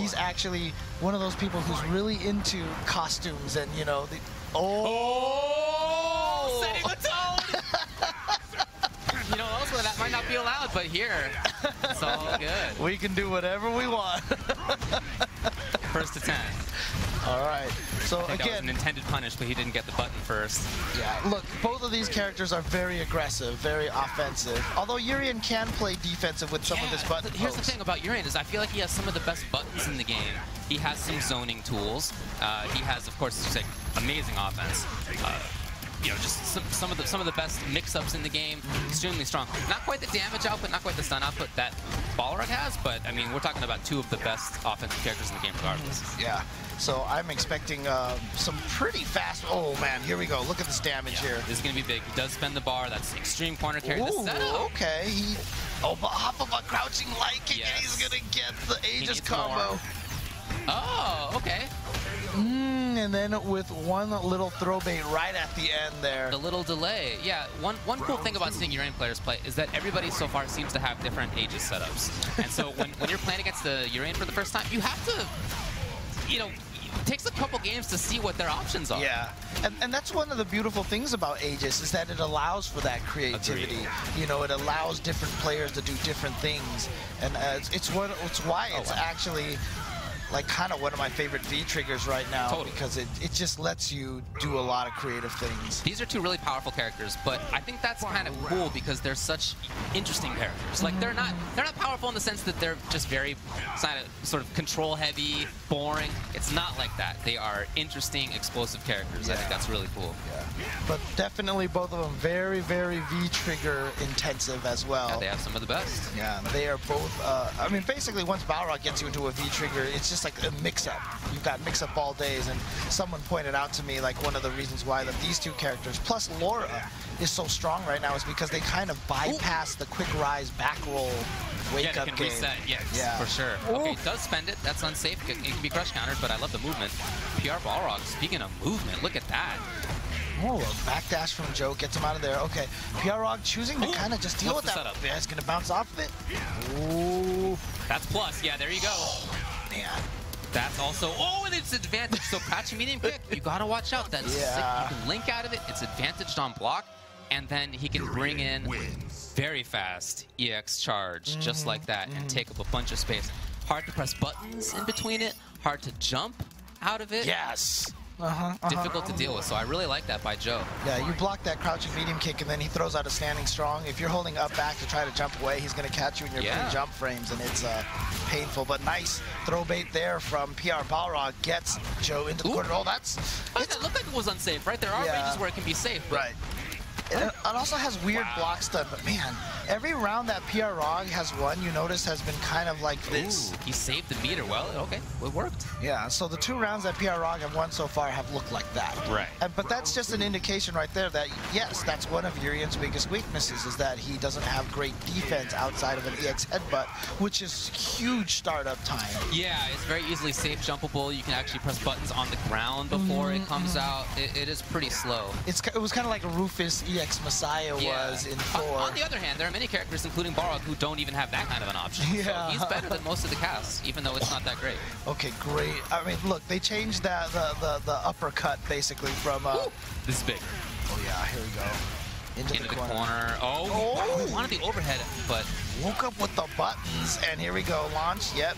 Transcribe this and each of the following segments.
he's actually one of those people who's really into costumes and, you know, the... Oh! Setting the tone! You know, elsewhere that might not be allowed, but here, it's all good. We can do whatever we want. First to 10. All right. So I think again, that was an intended punish, but he didn't get the button first. Yeah, look, both of these characters are very aggressive, very offensive. Although Urien can play defensive with some of his button Here's pokes. the thing about Urien is I feel like he has some of the best buttons in the game. He has some zoning tools. He has, of course, as you say, amazing offense. You know, just some of the best mix-ups in the game. Extremely strong. Not quite the damage output, not quite the stun output that Balrog has, but I mean, we're talking about two of the best offensive characters in the game, regardless. Yeah. So I'm expecting some pretty fast. Oh man, here we go. Look at this damage here. This is gonna be big. He does spend the bar. That's extreme corner carry. Ooh, okay. But off of a crouching light kick, Yes. and he's gonna get the Aegis needs combo. more. Oh, okay. And then with one little throw bait right at the end there. The little delay. Yeah, one cool thing about seeing Urien players play is that everybody so far seems to have different Aegis setups. And so when you're playing against the Urien for the first time, you have to, you know, it takes a couple games to see what their options are. Yeah, and that's one of the beautiful things about Aegis is that it allows for that creativity. Agreed. You know, it allows different players to do different things, and it's why it's actually like kind of one of my favorite V triggers right now. Totally. Because it just lets you do a lot of creative things. These are two really powerful characters, but I think that's kind of cool because they're such interesting characters. Like they're not powerful in the sense that they're just very sort of control heavy, boring. It's not like that. They are interesting, explosive characters. Yeah. I think that's really cool. Yeah. But definitely both of them very, very V trigger intensive as well. Yeah, they have some of the best. Yeah, they are both. I mean, basically, once Balrog gets you into a V trigger, it's just like a mix-up. You've got mix-up all days, and someone pointed out to me like one of the reasons why that these two characters, plus Laura, is so strong right now is because they kind of bypass the quick rise back roll wake up can game. reset, yes, Yeah. for sure. Ooh. Okay, does spend it. That's unsafe. It can be crush countered, but I love the movement. PR Balrog, speaking of movement, look at that. Oh, a backdash from Joe gets him out of there. Okay, Balrog choosing to kind of just deal with What's the that. setup? Yeah, it's going to bounce off of it. Ooh. That's plus. Yeah, there you go. Man. That's also, oh, and it's advantage. So crouching medium kick, you gotta watch out. That's sick. You can link out of it. It's advantaged on block, and then he can bring in very fast EX charge, just like that, and take up a bunch of space. Hard to press buttons in between it. Hard to jump out of it. Yes. Difficult to deal with. So I really like that by Joe. Yeah, you block that crouching medium kick, and then he throws out a standing strong. If you're holding up back to try to jump away, he's going to catch you in your pre-jump frames, and it's painful. But nice throw bait there from PR Balrog. Gets Joe into the corner. Oh, that's... It looked like it was unsafe, right? There are ranges where it can be safe. But right. It also has weird block stun, but man, every round that PR Rog has won, you notice, has been kind of like this. Ooh, he saved the meter well. Okay, it worked. Yeah, so the 2 rounds that PR Rog have won so far have looked like that. Right. But that's just an indication right there that, yes, that's one of Urien's biggest weaknesses, is that he doesn't have great defense outside of an EX headbutt, which is huge startup time. Yeah, it's very easily safe jumpable. You can actually press buttons on the ground before it comes out. It is pretty slow. It was kind of like a Rufus EX Messiah was in 4. On the other hand, there are many characters, including Balrog, who don't even have that kind of an option. Yeah. So he's better than most of the casts, even though it's not that great. Okay, great. I mean, look, they changed the uppercut basically from... This is big. Oh yeah, here we go. Into the corner. Oh, he wanted the overhead, but... Woke up with the buttons, and here we go. Launch, yep.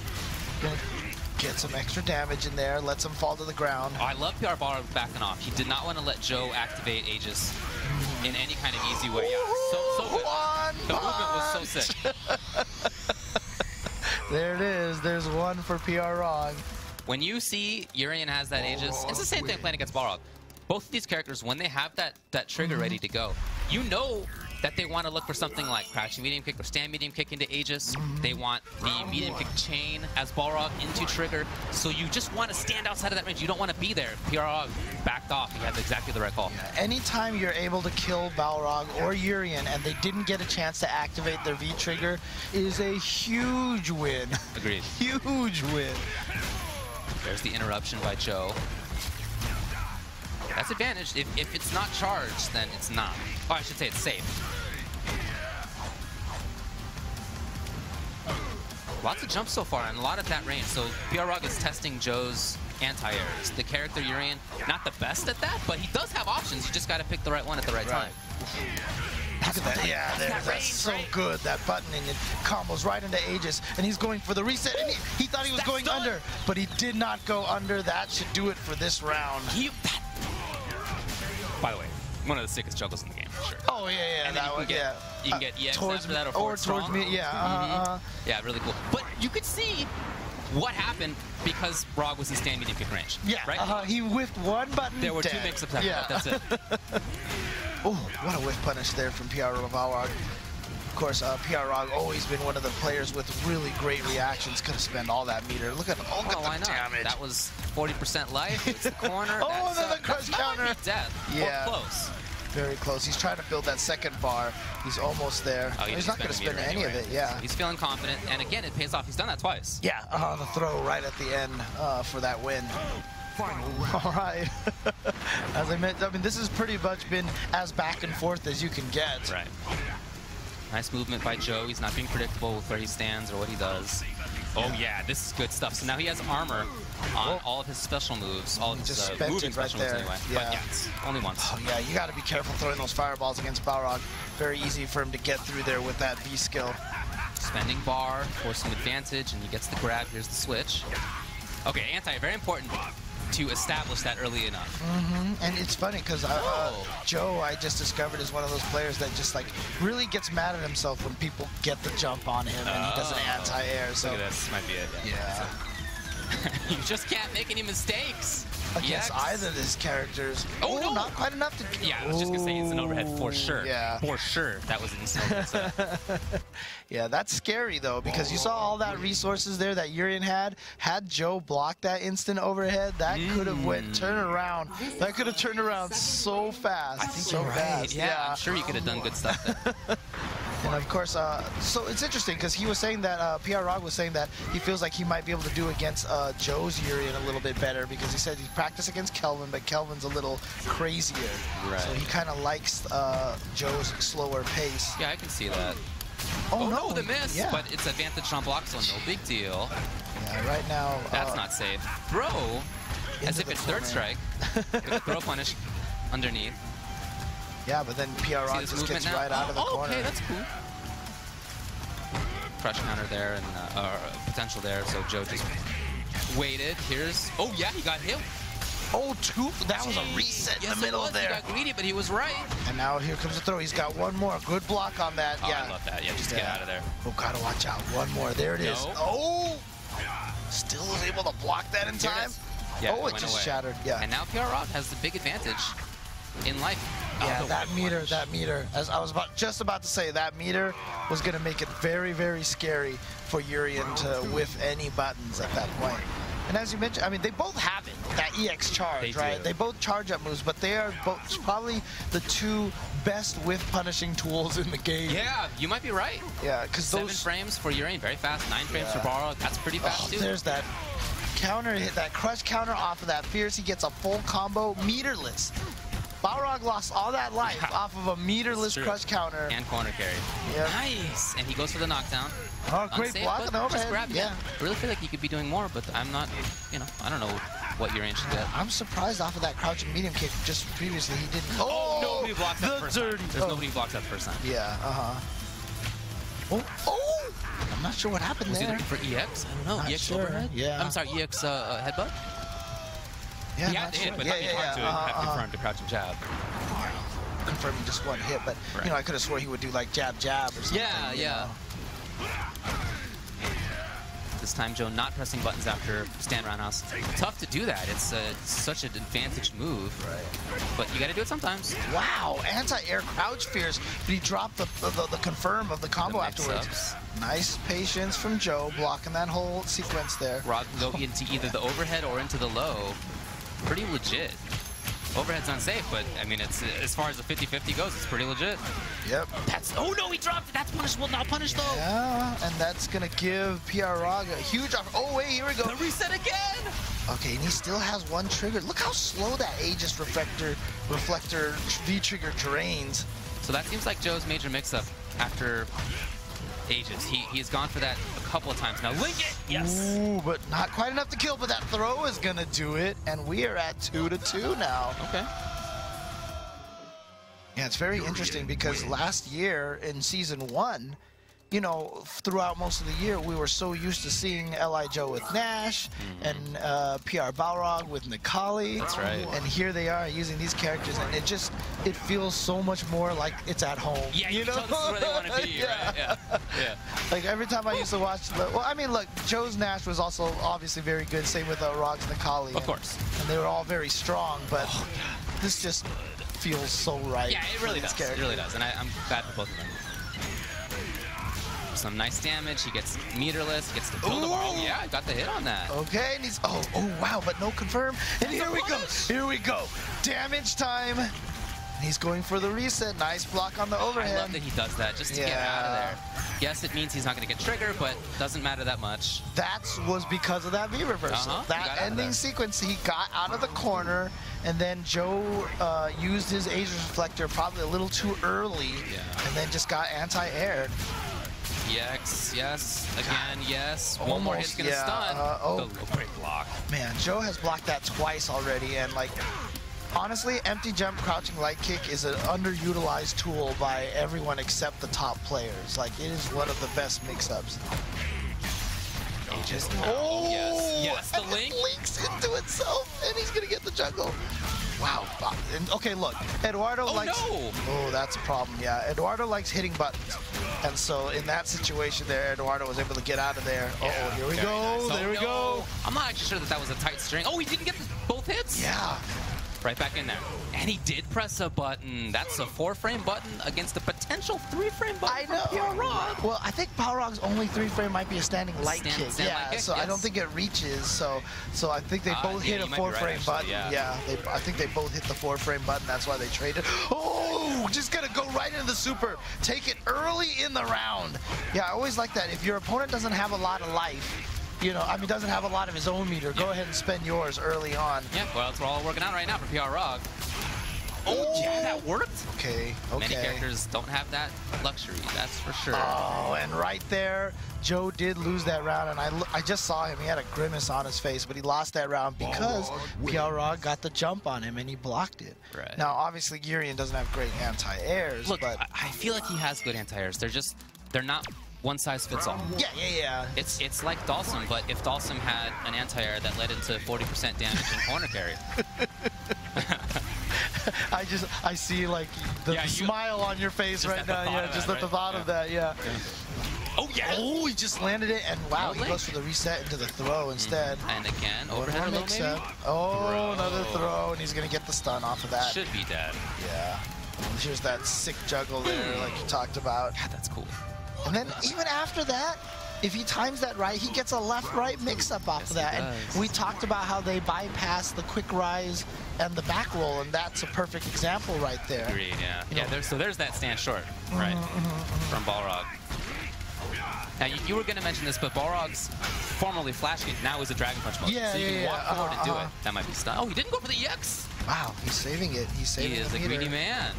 Gonna get some extra damage in there, lets him fall to the ground. Oh, I love PR Balrog backing off. He did not want to let Joe activate Aegis in any kind of easy way. Yeah, so good. The movement was so sick. There it is. There's one for PR Rog. When you see Urien has that Aegis, it's the same thing playing against Balrog. Both of these characters, when they have that trigger ready to go, you know that they want to look for something like crouching medium kick or stand medium kick into Aegis. They want the medium kick chain as Balrog into trigger. So you just want to stand outside of that range. You don't want to be there. PR backed off. He has exactly the right call. Yeah, anytime you're able to kill Balrog or Urien and they didn't get a chance to activate their V trigger is a huge win. Agreed. Huge win. There's the interruption by Joe. That's advantage. If it's not charged, then it's not. Oh, I should say it's safe. Lots of jumps so far, and a lot at that range. So Balrog is testing Joe's anti-airs. The character Urien, not the best at that, but he does have options. You just got to pick the right one at the right time. Look at that. Yeah, that's so good. That button, and it combos right into Aegis, and he's going for the reset. And he thought he was going under, but he did not go under. That should do it for this round. By the way, one of the sickest juggles in the game, for sure. Oh, yeah, and then that one, yeah. You can get EX towards after that or towards strong. me, yeah. Yeah, really cool. But you could see what happened because Balrog was in stand medium kick range. Yeah, right? He whiffed one button. There were dead. 2 mix-ups after that, that's it. Oh, what a whiff punish there from Balrog. Of course, Balrog always been one of the players with really great reactions. Could have spent all that meter. Look at the damage. That was 40% life. It's the corner. Oh, then the crush counter. That might be death. Yeah. Or close. Very close. He's trying to build that second bar. He's almost there. Oh, he's not going to spend any of it, yeah. He's feeling confident, and again, it pays off. He's done that twice. Yeah, the throw right at the end for that win. All right. As I mentioned, I mean, this has pretty much been as back and forth as you can get. Right. Nice movement by Joe. He's not being predictable with where he stands or what he does. Oh, yeah, this is good stuff. So now he has armor on all of his special moves, all of his moving special moves anyway. Yeah. But yeah, it's only once. Oh, yeah, you got to be careful throwing those fireballs against Balrog. Very easy for him to get through there with that V skill. Spending bar for some advantage, and he gets the grab. Here's the switch. Okay, anti, very important to establish that early enough. And it's funny because Joe, I just discovered, is one of those players that just like really gets mad at himself when people get the jump on him and he does an anti-air. So look at this, might be it. Yeah. You just can't make any mistakes against either of his characters. Oh, no. Not quite enough to. Yeah, I was just gonna say instant overhead for sure. Yeah, for sure. That was instant overhead. Yeah, that's scary though, because you saw all that resources there that Urien had. Had Joe blocked that instant overhead, that could have went turn around. That could have turned around so fast. I think so you're fast. right. Yeah, I'm sure you could have done good stuff there. And of course, so it's interesting because he was saying that, Balrog was saying that he feels like he might be able to do against Joe's Urien a little bit better, because he said he practiced against Kelvin, but Kelvin's a little crazier. Right. So he kind of likes Joe's slower pace. Yeah, I can see that. Oh, no, the miss, yeah. but it's advantage on block, so no big deal. Yeah, right now. That's not safe. Throw, as if it's third strike. Throw punish underneath. Yeah, but then Balrog just gets right out of the corner. Okay, that's cool. Crush counter there and potential there, so Joe just waited. Here's, oh yeah, he got hit. Oh, that was a reset in the middle there. He got greedy, but he was right. And now here comes the throw. He's got one more. Good block on that. Oh, yeah. I love that. Yeah, just get out of there. Oh, gotta watch out. One more. There it is. Oh! Still was able to block that in time. Yeah, oh, it just shattered. Yeah. And now Balrog has the big advantage in life. Yeah, that meter. As I was just about to say, that meter was going to make it very, very scary for Urien to whiff any buttons at that point. And as you mentioned, I mean, they both have it, that EX charge, right? They both charge up moves, but they are both probably the 2 best whiff punishing tools in the game. Yeah, you might be right. Yeah, because 7 frames for Urien, very fast. 9 frames for Balrog, that's pretty fast too. There's that counter hit, that crush counter off of that Fierce. He gets a full combo, meterless. Balrog lost all that life off of a meterless crush counter. And corner carry. Yep. Nice. And he goes for the knockdown. Oh, great Unsafe, block on the overhead. Yeah. I really feel like he could be doing more, but I'm not, I don't know what Urien should get. I'm surprised off of that crouching medium kick just previously he didn't. Oh, nobody blocks that first time. There's nobody who blocks that first time. Yeah, Oh! I'm not sure what happened there. Was he looking for EX? I don't know. Not EX sure. overhead? Yeah. I'm sorry, EX headbutt? Yeah, he had to hit, but that'd be hard to have confirmed the crouching jab. Confirming just one hit, but I could have swore he would do like jab or something. Yeah. This time Joe not pressing buttons after stand roundhouse. Tough to do that. It's such an advantaged move. Right. But you got to do it sometimes. Wow, anti-air crouch Fierce, but he dropped the confirm of the combo afterwards. Nice patience from Joe, blocking that whole sequence there. Rod can go into either the overhead or into the low. Pretty legit. Overhead's unsafe, but I mean, it's as far as the 50-50 goes, it's pretty legit. Yep. Oh no, he dropped it. That's punishable, not punished though. Yeah, and that's gonna give Balrog a huge offer. Oh wait, here we go. The reset again. Okay, and he still has one trigger. Look how slow that Aegis reflector V trigger drains. So that seems like Joe's major mix-up after Aegis. He's gone for that a couple of times now. Link it! Yes! Ooh, but not quite enough to kill, but that throw is gonna do it, and we are at 2-2 now. Okay. Yeah, it's very interesting because last year in Season 1, you know, throughout most of the year, we were so used to seeing L.I. Joe with Nash and PR Balrog with Nikali. That's right. And here they are using these characters, and it feels so much more like it's at home. Yeah, you know, this is where they want to be, right? Yeah. Yeah. Like every time I used to watch, well, I mean, look, Joe's Nash was also obviously very good. Same with Rog's Nikali. Of course. And they were all very strong, but this just feels so right. Yeah, it really does. It really does, and I'm glad for both of them. Some nice damage. He gets meterless. Gets the build. Oh yeah, got the hit on that. Okay, and he's oh wow, but no confirm. And here we go. Here we go. Damage time. And he's going for the reset. Nice block on the overhead. I love that he does that just to get out of there. Yes, it means he's not going to get triggered, but doesn't matter that much. That was because of that V reversal. That ending sequence, he got out of the corner, and then Joe used his Aegis reflector probably a little too early, and then just got anti-aired. EX, yes. Again, yes. One more hit's gonna stun. Great block. Man, Joe has blocked that twice already, and like, honestly, empty jump crouching light kick is an underutilized tool by everyone except the top players. Like, it is one of the best mix-ups. Aegis. Yes, the link. It links into itself, and he's gonna get the jungle. Wow. And, okay, look, Eduardo likes... Oh, that's a problem, yeah. Eduardo likes hitting buttons. And so in that situation there, Eduardo was able to get out of there. Uh-oh, here we go. Nice. There we go. I'm not actually sure that was a tight string. Oh, he didn't get both hits? Yeah. Right back in there. And he did press a button. That's a 4-frame button against a potential 3-frame button. I know. Balrog. Well, I think Balrog's only 3-frame might be a standing light kick. Yeah, so I don't think it reaches. So I think they both hit a 4-frame button. I think they both hit the 4-frame button. That's why they traded. Oh, just gonna go right into the super. Take it early in the round. Yeah, I always like that. If your opponent doesn't have a lot of life, you know, I mean, doesn't have a lot of his own meter, go ahead and spend yours early on. Yeah, well, it's all working out right now for PR Rog. Oh, yeah, that worked. Okay. Many characters don't have that luxury, that's for sure. Oh, and right there, Joe did lose that round, and I just saw him. He had a grimace on his face, but he lost that round because PR Rog got the jump on him, and he blocked it. Right. Now, obviously, Urien doesn't have great anti-airs, Look, but... I feel like he has good anti-airs. They're not one size fits all. Yeah. It's like Dalsum, but if Dalsum had an anti-air that led into 40% damage in corner carry. I see like the smile on your face right now. Yeah, just at the thought of that. Yeah. Oh yeah. Oh, he just landed it, and wow, he goes for the reset into the throw instead. And again, overhead low maybe. Oh, another throw, and he's gonna get the stun off of that. Should be dead. Yeah. Here's that sick juggle there, like you talked about. Yeah, that's cool. And then even after that, if he times that right, he gets a left-right mix-up off of that. And we talked about how they bypass the quick rise and the back roll, and that's a perfect example right there. Agreed, yeah. So there's that stand short, right, from Balrog. Now, you were going to mention this, but Balrog's formerly Flash Kick now is a Dragon Punch mode. So you can walk forward and do it. That might be stun. Oh, he didn't go for the EX. Wow, he's saving it. He's saving it. He is a greedy man.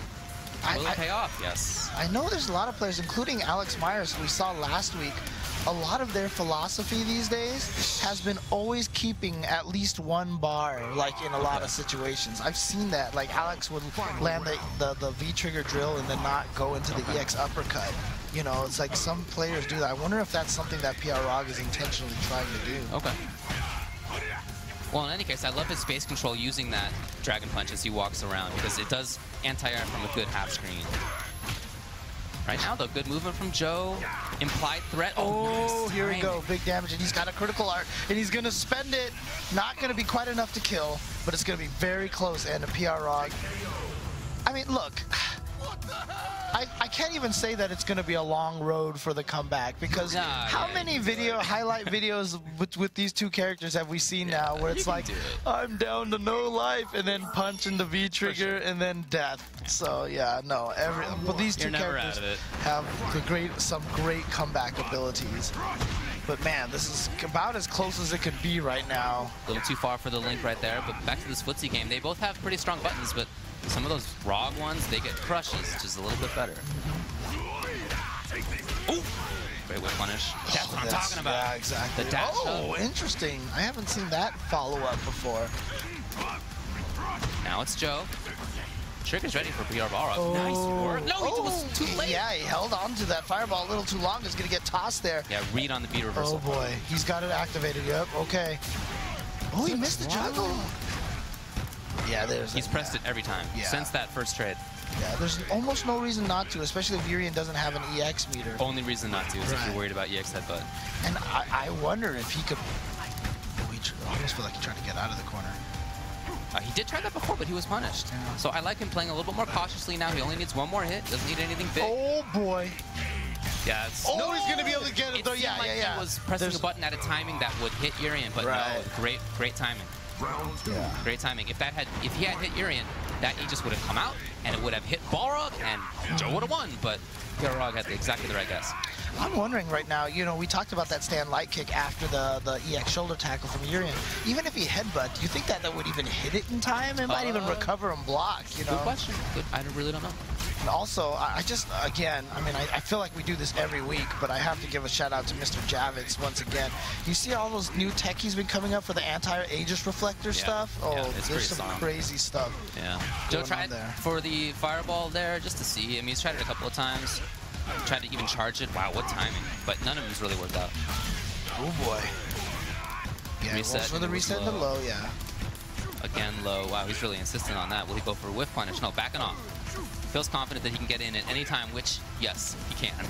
Will it pay off? Yes. I know there's a lot of players, including Alex Myers, who we saw last week. A lot of their philosophy these days has been always keeping at least one bar, like in a lot of situations. I've seen that. Like Alex would land the V-trigger drill and then not go into the EX uppercut. You know, it's like some players do that. I wonder if that's something that PR Rog is intentionally trying to do. Okay. Well, in any case, I love his space control using that Dragon Punch as he walks around because it does anti-air from a good half screen. Right now, though, good movement from Joe. Implied threat. Oh, nice. Here we go. Big damage, and he's got a critical art, and he's going to spend it. Not going to be quite enough to kill, but it's going to be very close, and a PR Rog. I mean, look. I can't even say that it's going to be a long road for the comeback because how many highlight videos with these two characters have we seen now where it's like, I'm down to no life and then punch into V-trigger and then death. So yeah, no, but these two characters have some great comeback abilities. But man, this is about as close as it could be right now. A little too far for the link right there, but back to this footsie game. They both have pretty strong buttons, but some of those Rog ones, they get crushes, which is a little bit better. Ooh. Great whip punish. That's what I'm talking about. Yeah, exactly. The dash oh, interesting. I haven't seen that follow-up before. Now it's Joe. Trigger's ready for PR Balrog. Oh. Nice work. No, he was too late. Yeah, he held on to that fireball a little too long. It's going to get tossed there. Yeah, read on the beat reversal. Oh, boy. He's got it activated. Yep, okay. Oh, he missed the juggle. Yeah, He's pressed it every time since that first trade. Yeah, there's almost no reason not to, especially if Urien doesn't have an EX meter. Only reason not to is if you're worried about EX headbutt. And I wonder if he could... I almost feel like he tried to get out of the corner. He did try that before, but he was punished. Yeah. So I like him playing a little bit more cautiously now. He only needs one more hit. Doesn't need anything big. Oh, boy. Yeah. Oh, he's going to be able to get it, though. Yeah. He was pressing the button at a timing that would hit Urien, but no, great timing. Yeah. Great timing. If he had hit Urien, that Aegis would have come out, and it would have hit Balrog, and Joe would have won, but Balrog had exactly the right guess. I'm wondering right now, you know, we talked about that stand light kick after the EX shoulder tackle from Urien. Even if he headbutt, do you think that would even hit it in time? It might even recover and block, you know? Good question. I really don't know. And also, I just, again, I mean, I feel like we do this every week, but I have to give a shout out to Mr. Javits once again. You see all those new tech he's been coming up for the anti-Aegis reflector stuff? Oh, there's some crazy stuff. Yeah. Joe tried for the fireball there just to see. I mean, he's tried it a couple of times. Tried to even charge it. Wow, what timing. But none of them's really worked out. Oh, boy. Yeah, reset for the reset and the low, yeah. Again, low. Wow, he's really insistent on that. Will he go for a whiff punish? No, backing off. Feels confident that he can get in at any time, which, yes, he can.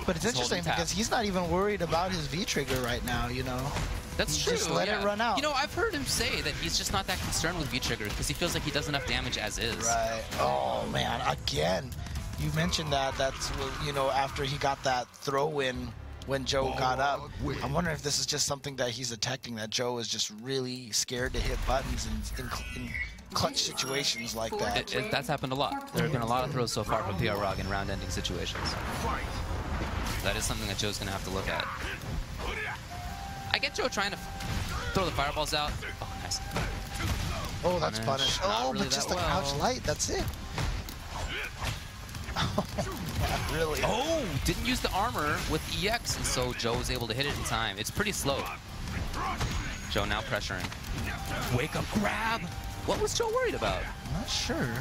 But it's interesting because he's not even worried about his V-trigger right now, you know? That's true. Just let it run out. You know, I've heard him say that he's just not that concerned with V-trigger because he feels like he does enough damage as is. Right. Oh, man, again. You mentioned that. That's, you know, after he got that throw-in when Joe got up. I'm wondering if this is just something that he's detecting, that Joe is just really scared to hit buttons in clutch situations like that. That's happened a lot. There have been a lot of throws so far from Balrog in round-ending situations. That is something that Joe's going to have to look at. I get Joe trying to throw the fireballs out. Oh, nice. Oh, that's punished. Oh, really, but just the crouch light. That's it. Oh, not really. Oh, didn't use the armor with EX, and so Joe was able to hit it in time. It's pretty slow. Joe now pressuring. Wake up grab. What was Joe worried about? I'm not sure.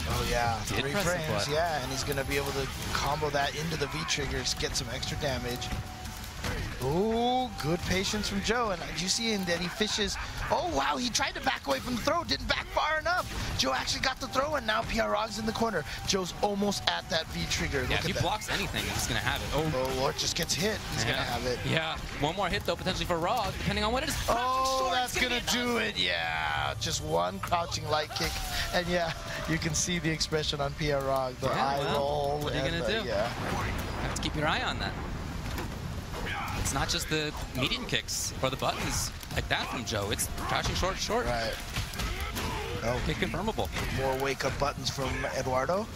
Oh, yeah. 3 frames, yeah, and he's going to be able to combo that into the V-triggers, get some extra damage. Oh, good patience from Joe. And did you see him that he fishes? Oh, wow, he tried to back away from the throw, didn't back far enough. Joe actually got the throw, and now Balrog's in the corner. Joe's almost at that V-trigger. Yeah, if he blocks anything, he's going to have it. Oh, or it just gets hit. He's going to have it. Yeah, one more hit, though, potentially for Rog, depending on what it is. Oh, that's going to do it. Yeah, just one crouching light kick. And, yeah, you can see the expression on Balrog, the eye roll. What are you going to do? Yeah. You have to keep your eye on that. It's not just the medium kicks or the buttons like that from Joe. It's crouching short. Right. Oh, confirmable. More wake-up buttons from Eduardo.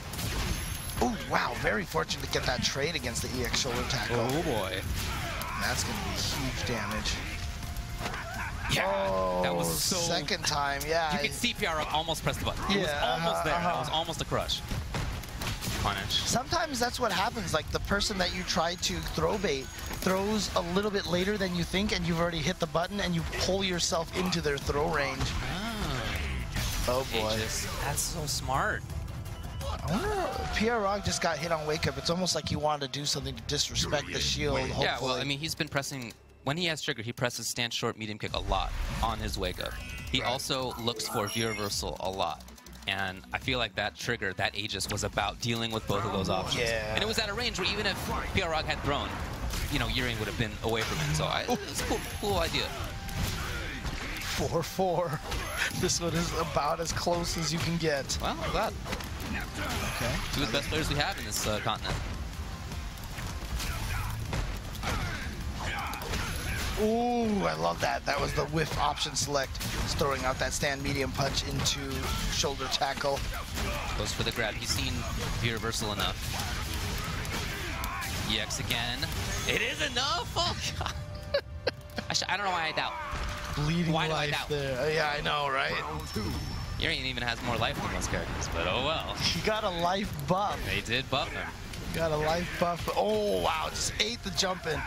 Oh, wow. Very fortunate to get that trade against the EX shoulder tackle. Oh, boy. That's going to be huge damage. Yeah, that was so... Second time, yeah. You could see PR almost pressed the button. It was almost there. It was almost a crush. Punish. Sometimes that's what happens. Like the person that you try to throw bait throws a little bit later than you think, and you've already hit the button, and you pull yourself into their throw range. Oh boy, that's so smart. I wonder, Balrog just got hit on wake up. It's almost like he wanted to do something to disrespect the shield. Hopefully. Yeah, well, I mean, he's been pressing. When he has trigger, he presses stand short, medium kick a lot on his wake up. He also looks for V reversal a lot. And I feel like that trigger, that Aegis, was about dealing with both of those options. Yeah. And it was at a range where even if Balrog had thrown, you know, Urien would have been away from him. So it's a cool idea. 4-4. This one is about as close as you can get. Well, I'm glad. Okay. Two of the best players we have in this continent. Ooh, I love that. That was the whiff option select. It's throwing out that stand medium punch into shoulder tackle. Goes for the grab. He's seen V reversal enough. EX again. It is enough! Oh, God. I don't know why I doubt. Bleeding why life do I doubt? there. Yeah, I know, right? Urien even has more life than most characters, but oh well. He got a life buff. They did buff him. Got a life buff. Oh, wow. Just ate the jump in.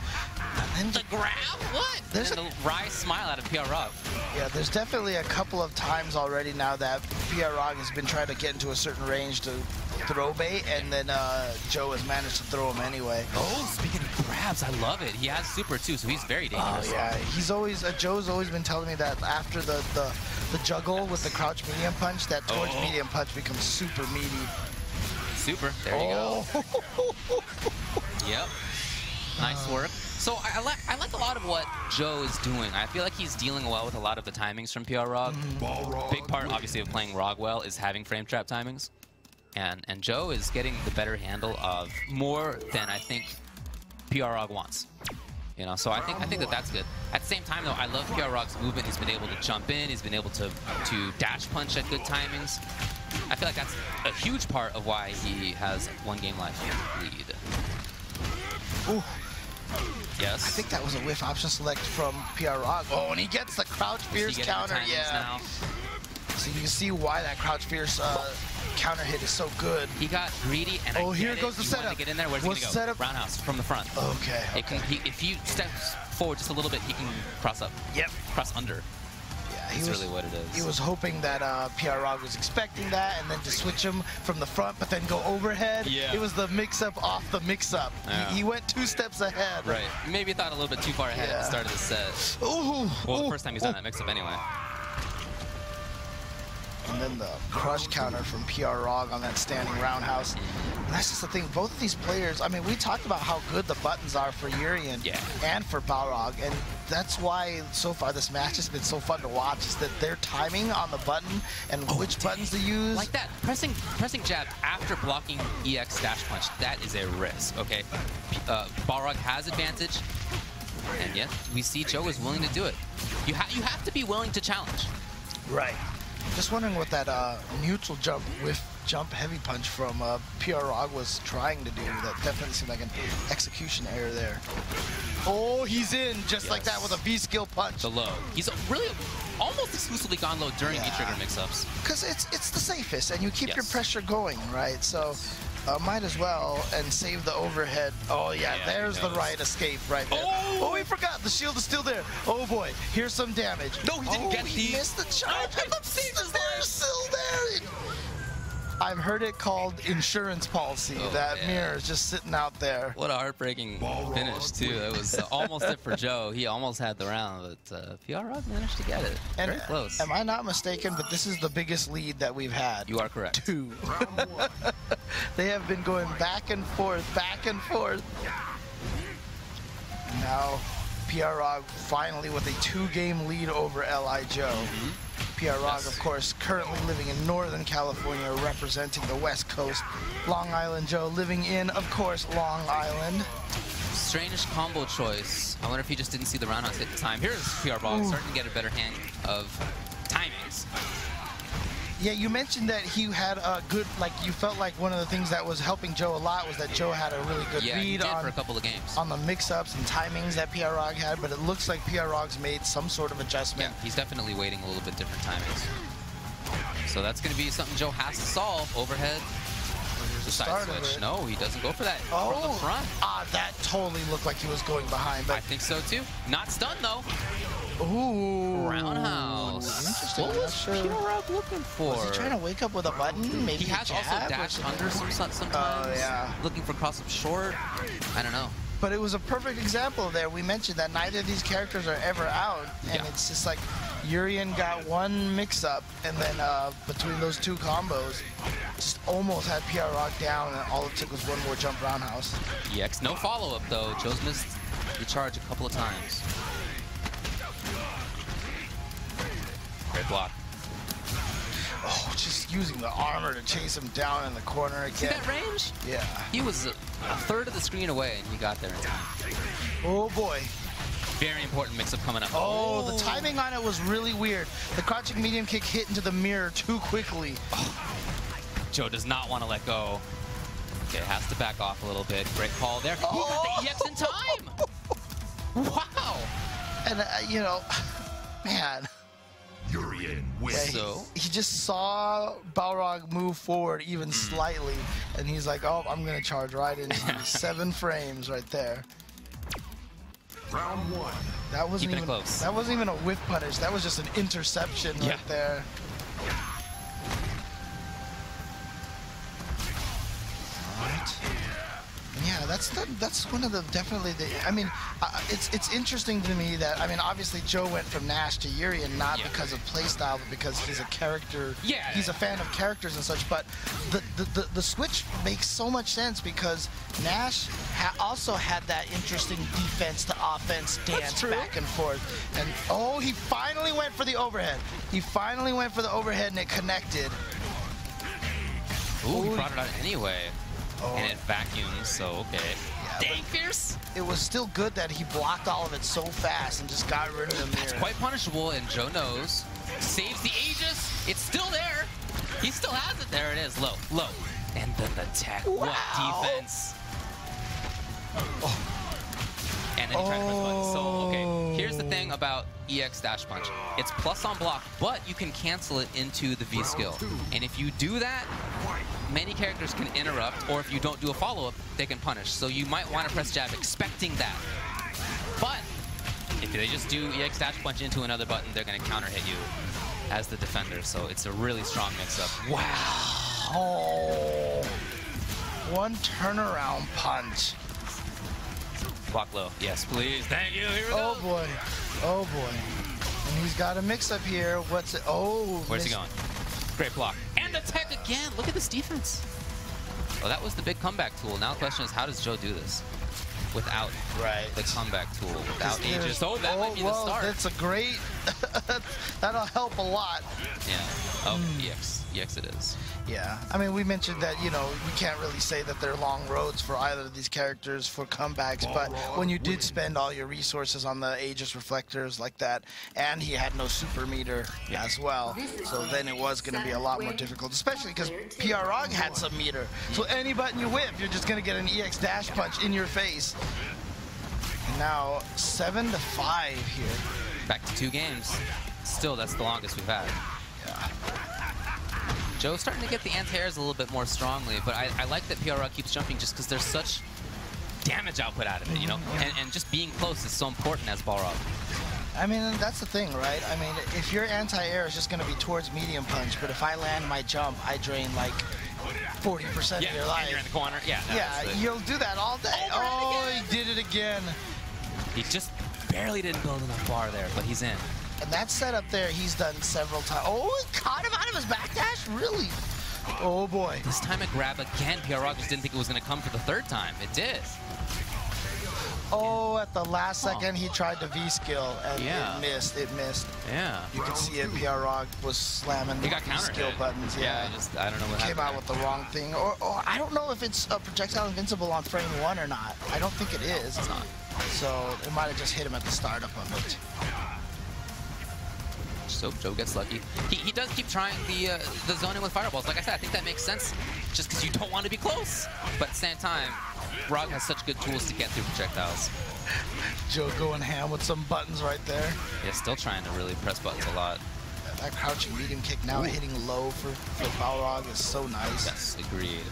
And the grab? What? There's and the wry smile out of Balrog. Yeah, there's definitely a couple of times already now that Balrog has been trying to get into a certain range to throw bait, and then Joe has managed to throw him anyway. Oh, speaking of grabs, I love it. He has super too, so he's very dangerous. Oh, yeah. He's always, Joe's always been telling me that after the juggle with the crouch medium punch, that torch medium punch becomes super meaty. Super. There you go. Yep. Nice work. So I like a lot of what Joe is doing. I feel like he's dealing well with a lot of the timings from Balrog. Big part, obviously, of playing Rog well is having frame trap timings. And Joe is getting the better handle of more than I think Balrog wants. You know, so I think that that's good. At the same time, though, I love Balrog's movement. He's been able to jump in. He's been able to dash punch at good timings. I feel like that's a huge part of why he has one game life lead. Ooh. Yes. I think that was a whiff option select from Balrog. Oh, and he gets the crouch fierce counter. Yeah. Now? So you can see why that crouch fierce counter hit is so good. He got greedy, and here goes the setup. To get in there. Where's he gonna go? Setup? Roundhouse from the front. Okay. If you step forward just a little bit, he can cross up. Yep. Cross under. Yeah, that's really what it is. He was hoping that Balrog was expecting that, and then to switch him from the front, but then go overhead. Yeah. It was the mix-up off the mix-up. Yeah. He went 2 steps ahead. Right. Maybe thought a little bit too far ahead at the start of the set. Ooh. Well, the first time he's done that mix-up anyway. And then the crush counter from Balrog on that standing roundhouse. And that's just the thing. Both of these players, I mean, we talked about how good the buttons are for Urien and for Balrog. And that's why so far this match has been so fun to watch, is that their timing on the button and which buttons to use. Like that. Pressing jab after blocking EX dash punch, that is a risk, okay? Balrog has advantage. And yet, we see Joe is willing to do it. You have to be willing to challenge. Right. Just wondering what that neutral jump with jump heavy punch from Balrog was trying to do. That definitely seemed like an execution error there. Oh, he's in just like that with a V-skill punch. The low. He's really almost exclusively gone low during V-trigger mix-ups. Because it's the safest, and you keep your pressure going, right? So might as well and save the overhead. Oh, yeah, there's the right escape right there. Oh, we forgot. The shield is still there. Oh, boy. Here's some damage. No, he didn't get he missed the charge. And the they're still there. I've heard it called insurance policy. That mirror is just sitting out there. What a heartbreaking finish, too. It was almost it for Joe. He almost had the round, but Balrog managed to get it. And very close. Am I not mistaken, but this is the biggest lead that we've had. You are correct. 2. They have been going back and forth, back and forth. Now, Balrog finally with a 2-game lead over Li Joe. Balrog, of course, currently living in Northern California, representing the West Coast. Long Island Joe living in, of course, Long Island. Strange combo choice. I wonder if he just didn't see the roundhouse hit the time. Here's Balrog starting to get a better hand of timings. Yeah, you mentioned that he had a good, like, you felt like one of the things that was helping Joe a lot was that Joe had a really good read for a couple of games on the mix-ups and timings that Balrog had, but it looks like Balrog's made some sort of adjustment. Yeah, he's definitely waiting a little bit different timings. So that's going to be something Joe has to solve. Overhead. The side switch. No, he doesn't go for that from the front. That totally looked like he was going behind. But I think so, too. Not stunned, though. Ooh. Roundhouse. Interesting. What was Balrog looking for? Was he trying to wake up with a button? Maybe he has also dashed under sometimes. Oh, yeah. Looking for cross-up short. I don't know. But it was a perfect example there. We mentioned that neither of these characters are ever out. And it's just like Urien got one mix-up, and then between those 2 combos, just almost had Balrog down, and all it took was one more jump roundhouse. EX, no follow-up, though. Joe's missed the charge a couple of times. Great block. Oh, just using the armor to chase him down in the corner again. See that range? Yeah. He was a third of the screen away, and he got there in time. Oh, boy. Very important mix-up coming up. Oh, the timing on it was really weird. The crouching medium kick hit into the mirror too quickly. Joe does not want to let go. Okay, has to back off a little bit. Great call there. He got the EX in time! Wow! And, you know, man. Urien Yeah, So he just saw Balrog move forward even slightly, and he's like, "Oh, I'm gonna charge right into you." 7 frames right there. Round 1. That wasn't Keeping it even close. that wasn't even a whiff punish. That was just an interception right there. Right. Yeah, that's one of the I mean, it's interesting to me that, I mean, obviously Joe went from Nash to Urien not because of playstyle, but because he's a character. Yeah. He's a fan of characters and such. But the switch makes so much sense because Nash also had that interesting defense to offense dance back and forth. And oh, he finally went for the overhead. He finally went for the overhead and it connected. Ooh, he brought it out anyway. Oh. And it vacuums, so okay. Yeah, Dang, Fierce! It was still good that he blocked all of it so fast and just got rid of the mirror. It's quite punishable, and Joe knows. Saves the Aegis. It's still there. He still has it. There it is. Low, low. And then the tech. Wow. What defense? And then he tried to press the button. So, okay, here's the thing about EX dash punch. It's plus on block, but you can cancel it into the V skill. And if you do that, many characters can interrupt, or if you don't do a follow-up, they can punish. So you might want to press jab expecting that. But if they just do EX dash punch into another button, they're going to counter hit you as the defender. So it's a really strong mix-up. Wow. Oh. One turnaround punch. Block low. Yes, please. Thank you. Here we go. Oh boy. Oh boy. And he's got a mix-up here. What's it? Oh. Where's he going? Great block. And the tech again. Look at this defense. Well, that was the big comeback tool. Now the question is, how does Joe do this without the comeback tool, without Aegis? Oh, that might be the start. That's a great... That'll help a lot. Yeah. Oh, EX. EX it is. Yeah. I mean, we mentioned that, you know, we can't really say that they're long roads for either of these characters for comebacks, but when you did spend all your resources on the Aegis reflectors like that, and he had no super meter as well, so then it was going to be a lot more difficult, especially because Balrog had some meter. So any button you whip, you're just going to get an EX dash punch in your face. And now 7-5 here. Back to 2 games. Still, that's the longest we've had. Yeah. Joe's starting to get the anti-airs a little bit more strongly, but I like that Balrog keeps jumping just because there's such damage output out of it, you know? And just being close is so important as Balrog. I mean, that's the thing, right? I mean, if your anti-air is just going to be towards medium punch, but if I land my jump, I drain like 40% of your life. And you're in the corner. Yeah, you'll do that all day. Oh, he did it again. He just barely didn't build enough bar there, but he's in. And that setup there, he's done several times. Oh, he caught him out of his backdash? Really? Oh, boy. This time it grabbed again. Balrog just didn't think it was going to come for the 3rd time. It did. Oh, at the last second, he tried the V-skill, and it missed. It missed. Yeah. You can see it. Balrog was slamming the V-skill buttons. Yeah, I don't know what happened. Came out with the wrong thing. Or I don't know if it's a projectile invincible on frame 1 or not. I don't think it is. It's not. So it might have just hit him at the startup of it. So Joe gets lucky. He does keep trying the zoning with fireballs. Like I said, I think that makes sense just because you don't want to be close. But at the same time, Rog has such good tools to get through projectiles. Joe going ham with some buttons right there. Yeah, still trying to really press buttons a lot. That crouching medium kick now hitting low for Balrog is so nice. Yes, agreed.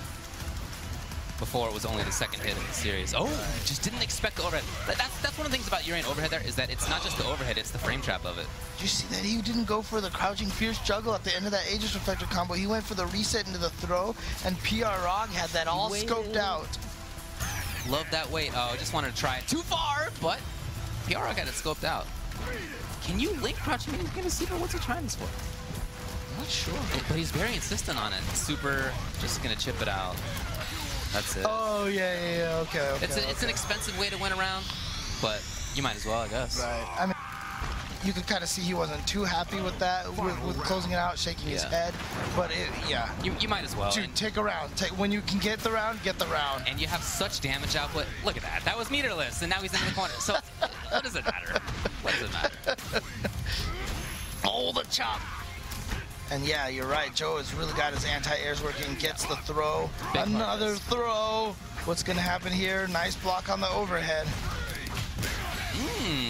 Before it was only the 2nd hit in the series. Oh, just didn't expect the overhead. That's one of the things about Urien overhead there is that it's not just the overhead, it's the frame trap of it. Did you see that he didn't go for the crouching fierce juggle at the end of that Aegis Reflector combo? He went for the reset into the throw, and Balrog had that all scoped out. Love that weight. Oh, I just wanted to try it too far, but Balrog had it scoped out. Can you link crouching medium kick to super? What's he trying this for? I'm not sure. But he's very insistent on it. Super, just gonna chip it out. That's it. Oh, yeah, okay. It's an expensive way to win around, but you might as well, I guess. Right. I mean, you could kind of see he wasn't too happy with that, with closing it out, shaking his head, but You might as well. Dude, take a round. When you can get the round, get the round. And you have such damage output. Look at that. That was meterless, and now he's in the corner. So what does it matter? What does it matter? Oh, the chop. And yeah, you're right. Joe has really got his anti-airs working. Gets the throw. Another throw. What's going to happen here? Nice block on the overhead.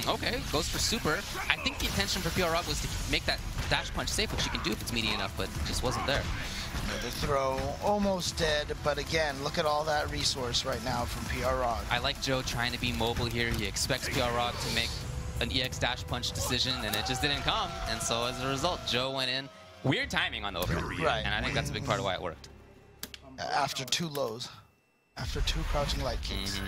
Okay, goes for super. I think the intention for Balrog was to make that dash punch safe, which you can do if it's meaty enough, but it just wasn't there. Another throw, almost dead, but again, look at all that resource right now from Balrog. I like Joe trying to be mobile here. He expects Balrog to make an EX dash punch decision, and it just didn't come. And so as a result, Joe went in. Weird timing on the overhead. Right. And I think that's a big part of why it worked. After 2 lows, after 2 crouching light kicks.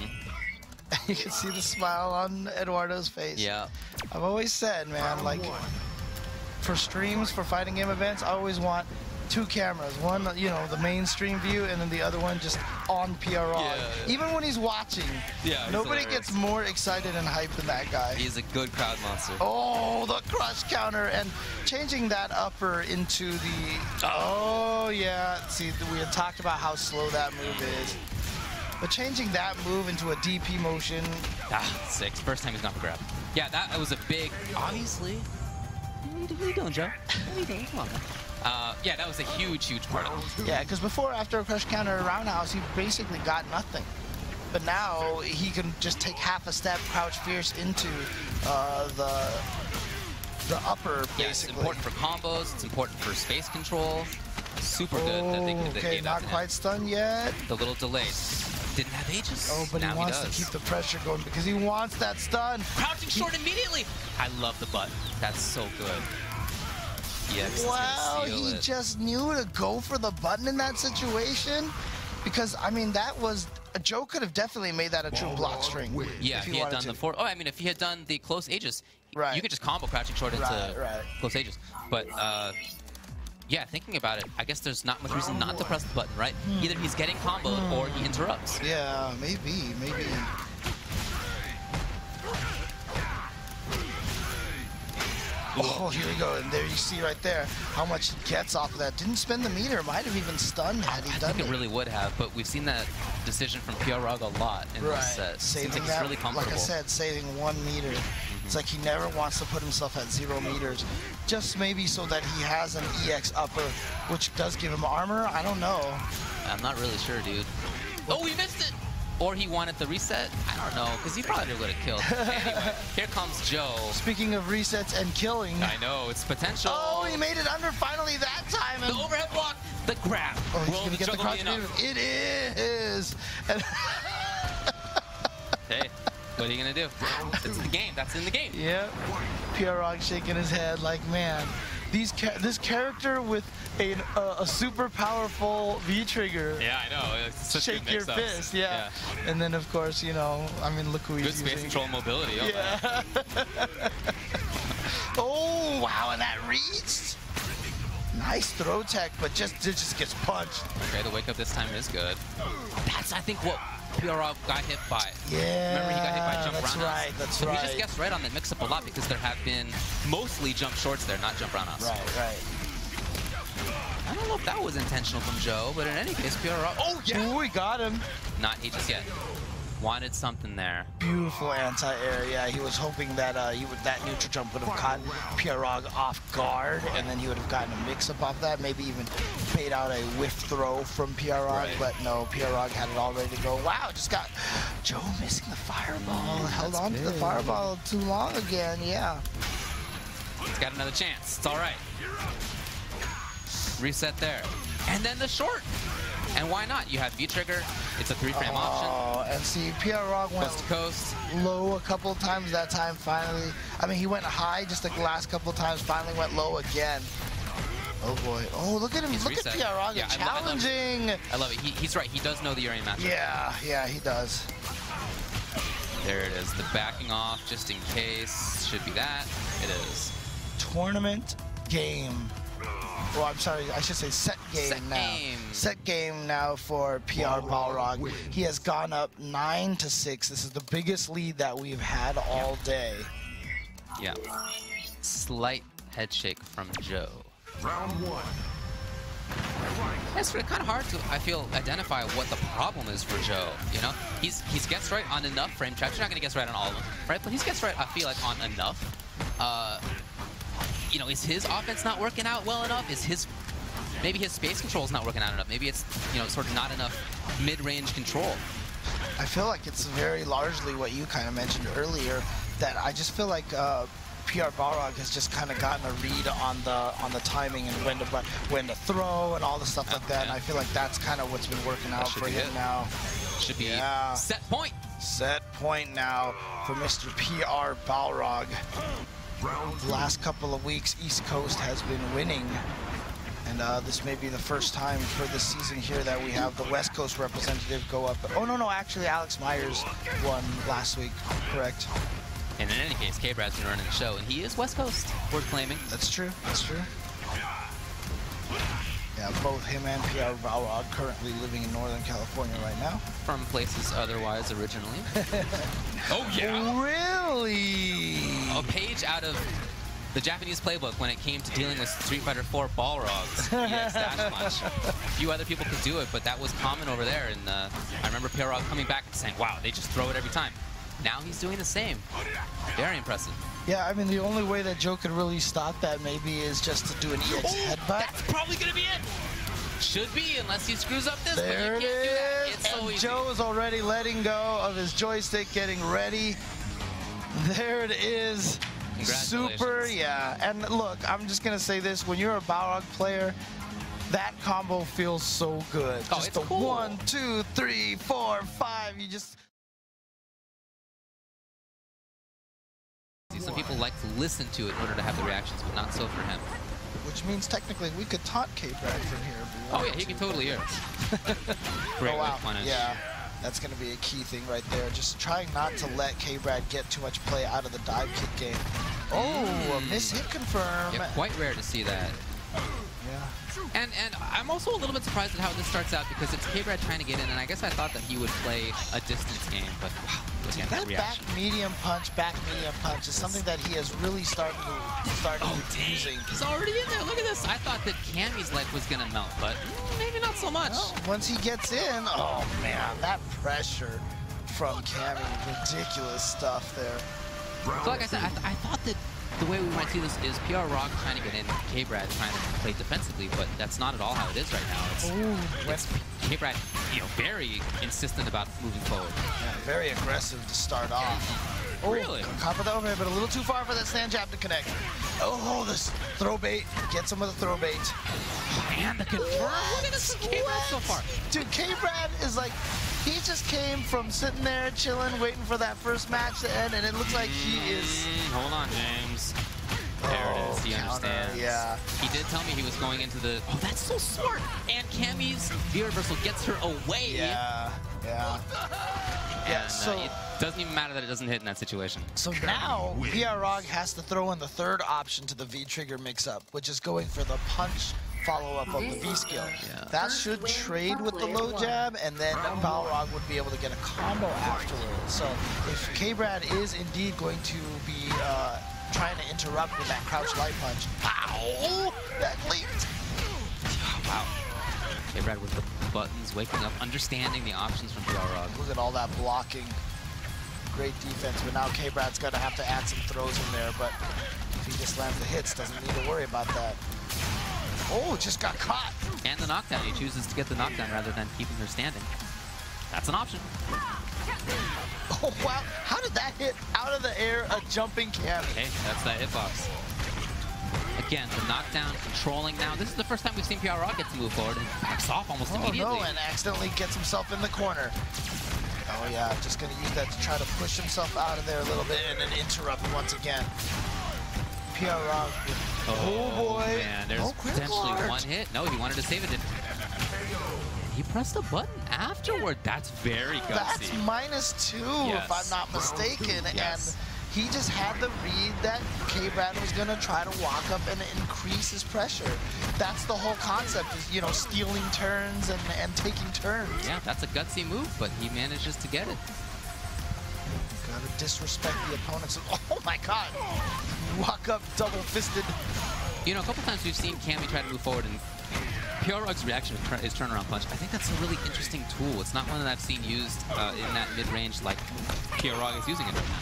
You can see the smile on Eduardo's face. Yeah. I've always said, man, like, for streams, for fighting game events, I always want 2 cameras. One, you know, the mainstream view, and then the other one just on Balrog. Yeah. Even when he's watching, nobody gets more excited and hyped than that guy. He's a good crowd monster. Oh, the crush counter, and changing that upper into the... Oh, yeah. See, we had talked about how slow that move is. But changing that move into a DP motion... Six. First time he's gone for grab. Yeah, that was a big... Obviously. What are you doing, Joe? What are you doing? Come on, man. Yeah, that was a huge, huge part of it. Yeah, because before, after a crush counter roundhouse, he basically got nothing. But now he can just take half a step, crouch fierce into the upper, basically. Yeah, it's important for combos. It's important for space control. Super good that they okay, gave that not to quite him. stunned yet. The little delay. Didn't have ages. Oh, but now he wants to keep the pressure going because he wants that stun. Crouching short immediately. I love the button. That's so good. Yeah, wow, he just knew to go for the button in that situation. Because, I mean, that was... Joe could have definitely made that a true block string. Yeah, if he had done the 4... Oh, I mean, if he had done the close ages, you could just combo crouching short into close ages. But, yeah, thinking about it, I guess there's not much reason not to press the button, right? Either he's getting comboed or he interrupts. Yeah, maybe. Oh, here we go. And there you see right there how much he gets off of that. Didn't spend the meter. Might have even stunned had he done it. I think it really would have, but we've seen that decision from Balrog a lot in this set. Saving Seems like that, it's really comfortable. like I said, saving 1 meter. It's like he never wants to put himself at 0 meters. Just maybe so that he has an EX upper, which does give him armor. I don't know. I'm not really sure, dude. Oh, he missed it! Or he wanted the reset? I don't know, because he probably would have killed. Anyway, here comes Joe. Speaking of resets and killing. I know, it's potential. Oh, he made it under finally that time. And the overhead block, the grab. Oh, he's going to get the crouch move. It is. Hey, what are you going to do? It's the game. That's in the game. Yep. Balrog shaking his head like, man, this character with a super powerful V-trigger. Yeah, I know. It's such shake your fist, yeah. And then, of course, you know, I mean, look who he's using. Good space control mobility. Yeah. Oh, wow, and that reached. Nice throw tech, but it just gets punched. Okay, the wake up this time is good. That's, I think, what Balrog got hit by. Yeah, remember he got hit by jump roundhouse? That's so right. He just gets right on that mix-up a lot because there have been mostly jump shorts there, not jump roundhouse. Right. I don't know if that was intentional from Joe, but in any case, Balrog... Oh, yeah! Ooh, we got him. Not ages yet. Wanted something there. Beautiful anti-air. Yeah, he was hoping that that neutral jump would have caught Balrog off guard, and then he would have gotten a mix-up off that. Maybe even bait out a whiff throw from Balrog, but no, Balrog had it all ready to go. Wow, just got Joe missing the fireball. Held on to the fireball too long again. Yeah. He's got another chance. It's all right. Reset there, and then the short. And why not? You have V-trigger. It's a 3-frame option. Oh, and see, Balrog went coast to coast. Low a couple of times that time, finally. I mean, he went high just like the last couple of times, finally went low again. Oh, boy. Oh, look at him. Look at Balrog. Yeah, challenging. I love it. He's right. He does know the Urien matchup. Yeah, he does. There it is. The backing off, just in case. Should be that. It is. Tournament game. Well, I'm sorry, I should say set game now. Set game now for Balrog. He has gone up 9-6. This is the biggest lead that we've had all day. Yeah. Slight head shake from Joe. Round 1. It's kind of hard to, I feel, identify what the problem is for Joe. You know, he's gets right on enough frame traps. You're not gonna guess right on all of them, right? But he gets right, I feel like, on enough. You know, is his offense not working out well enough? Is maybe his space control is not working out enough? Maybe it's, you know, sort of not enough mid-range control. I feel like it's very largely what you kind of mentioned earlier, that I just feel like PR Balrog has just kind of gotten a read on the timing and when to throw and all the stuff like that. And I feel like that's kind of what's been working out for him now. Should be set point. Set point now for Mr. PR Balrog. The last couple of weeks, East Coast has been winning. And this may be the first time for this season here that we have the West Coast representative go up. Oh, no, actually, Alex Myers won last week, correct? And in any case, K-Brad's been running the show, and he is West Coast, worth claiming. That's true, that's true. Yeah, both him and PR Balrog currently living in Northern California right now. From places otherwise originally. Oh, yeah! Really? A page out of the Japanese playbook when it came to dealing with Street Fighter 4 Balrogs. Yes, dash punch. A few other people could do it, but that was common over there. And I remember Balrog coming back and saying, wow, they just throw it every time. Now he's doing the same. Very impressive. Yeah, I mean, the only way that Joe could really stop that maybe is just to do an EX headbutt. That's probably going to be it. Should be, unless he screws up this, there but you can't do that. It's so easy. Joe is already letting go of his joystick, getting ready. There it is. Super, yeah. And look, I'm just going to say this. When you're a Balrog player, that combo feels so good. Oh, just it's the cool. 1, 2, 3, 4, 5. You just... Some people like to listen to it in order to have the reactions, but not so for him. Which means technically we could taunt K-Brad from here. Oh, yeah, he can totally hear it. Great punish. Yeah. That's going to be a key thing right there. Just trying not to let K-Brad get too much play out of the dive kick game. Oh, a miss hit confirm. Yeah, quite rare to see that. Yeah. And I'm also a little bit surprised at how this starts out because it's K-Brad trying to get in, and I guess I thought that he would play a distance game, but wow, again, that reaction. back medium punch is something that he has really started using. He's already in there. Look at this. I thought that Cammy's leg was going to melt, but maybe not so much. Well, once he gets in, oh man, that pressure from Cammy, ridiculous stuff there. So like I said, I thought that the way we might see this is PR Rock trying to get in, K-Brad trying to play defensively, but that's not at all how it is right now. It's K-Brad, very insistent about moving forward. Yeah, very aggressive to start off. Oh, really? Cop of the overhead, but a little too far for that stand jab to connect. Oh, this throw bait. Gets him with a throw bait. And the confirm. Look at this K-Brad so far. Dude, K-Brad is like, he just came from sitting there chilling, waiting for that first match to end, and it looks like he is... Hold on, James. There it is. He understands. Yeah. He did tell me he was going into the... Oh, that's so smart. And Cammy's V-reversal gets her away. Yeah. And, so it doesn't even matter that it doesn't hit in that situation. So now PR Rog has to throw in the third option to the V-trigger mix-up, which is going for the punch follow-up of the V-skill. Yeah. That should trade with the low jab, and then Balrog would be able to get a combo afterwards. So if K-Brad is indeed going to be trying to interrupt with that crouch light punch, pow! That leaped! Wow. K-Brad with the buttons, waking up, understanding the options from Balrog. Look at all that blocking. Great defense, but now K-Brad's going to have to add some throws in there, but if he just lands the hits, doesn't need to worry about that. Oh, just got caught. And the knockdown. He chooses to get the knockdown rather than keeping her standing. That's an option. Oh, wow. How did that hit out of the air a jumping Cammy? Okay, that's that hitbox. Again, the knockdown, controlling now. This is the first time we've seen PR Rock get to move forward and backs off almost immediately. No, and accidentally gets himself in the corner. Oh, yeah, just going to use that to try to push himself out of there a little bit and then interrupt once again. PR Rock. Oh, boy. Man, there's potentially one hit. No, he wanted to save it. He pressed a button afterward. That's very gutsy. That's -2, if I'm not mistaken. Yes. And he just had the read that K-Brad was going to try to walk up and increase his pressure. That's the whole concept, is, stealing turns and taking turns. Yeah, that's a gutsy move, but he manages to get it. Gotta disrespect the opponents. Oh my god! Walk up double-fisted. A couple times we've seen Cammy try to move forward, and PR Rog's reaction is turnaround punch. I think that's a really interesting tool. It's not one that I've seen used in that mid-range like PR Rog is using it right now.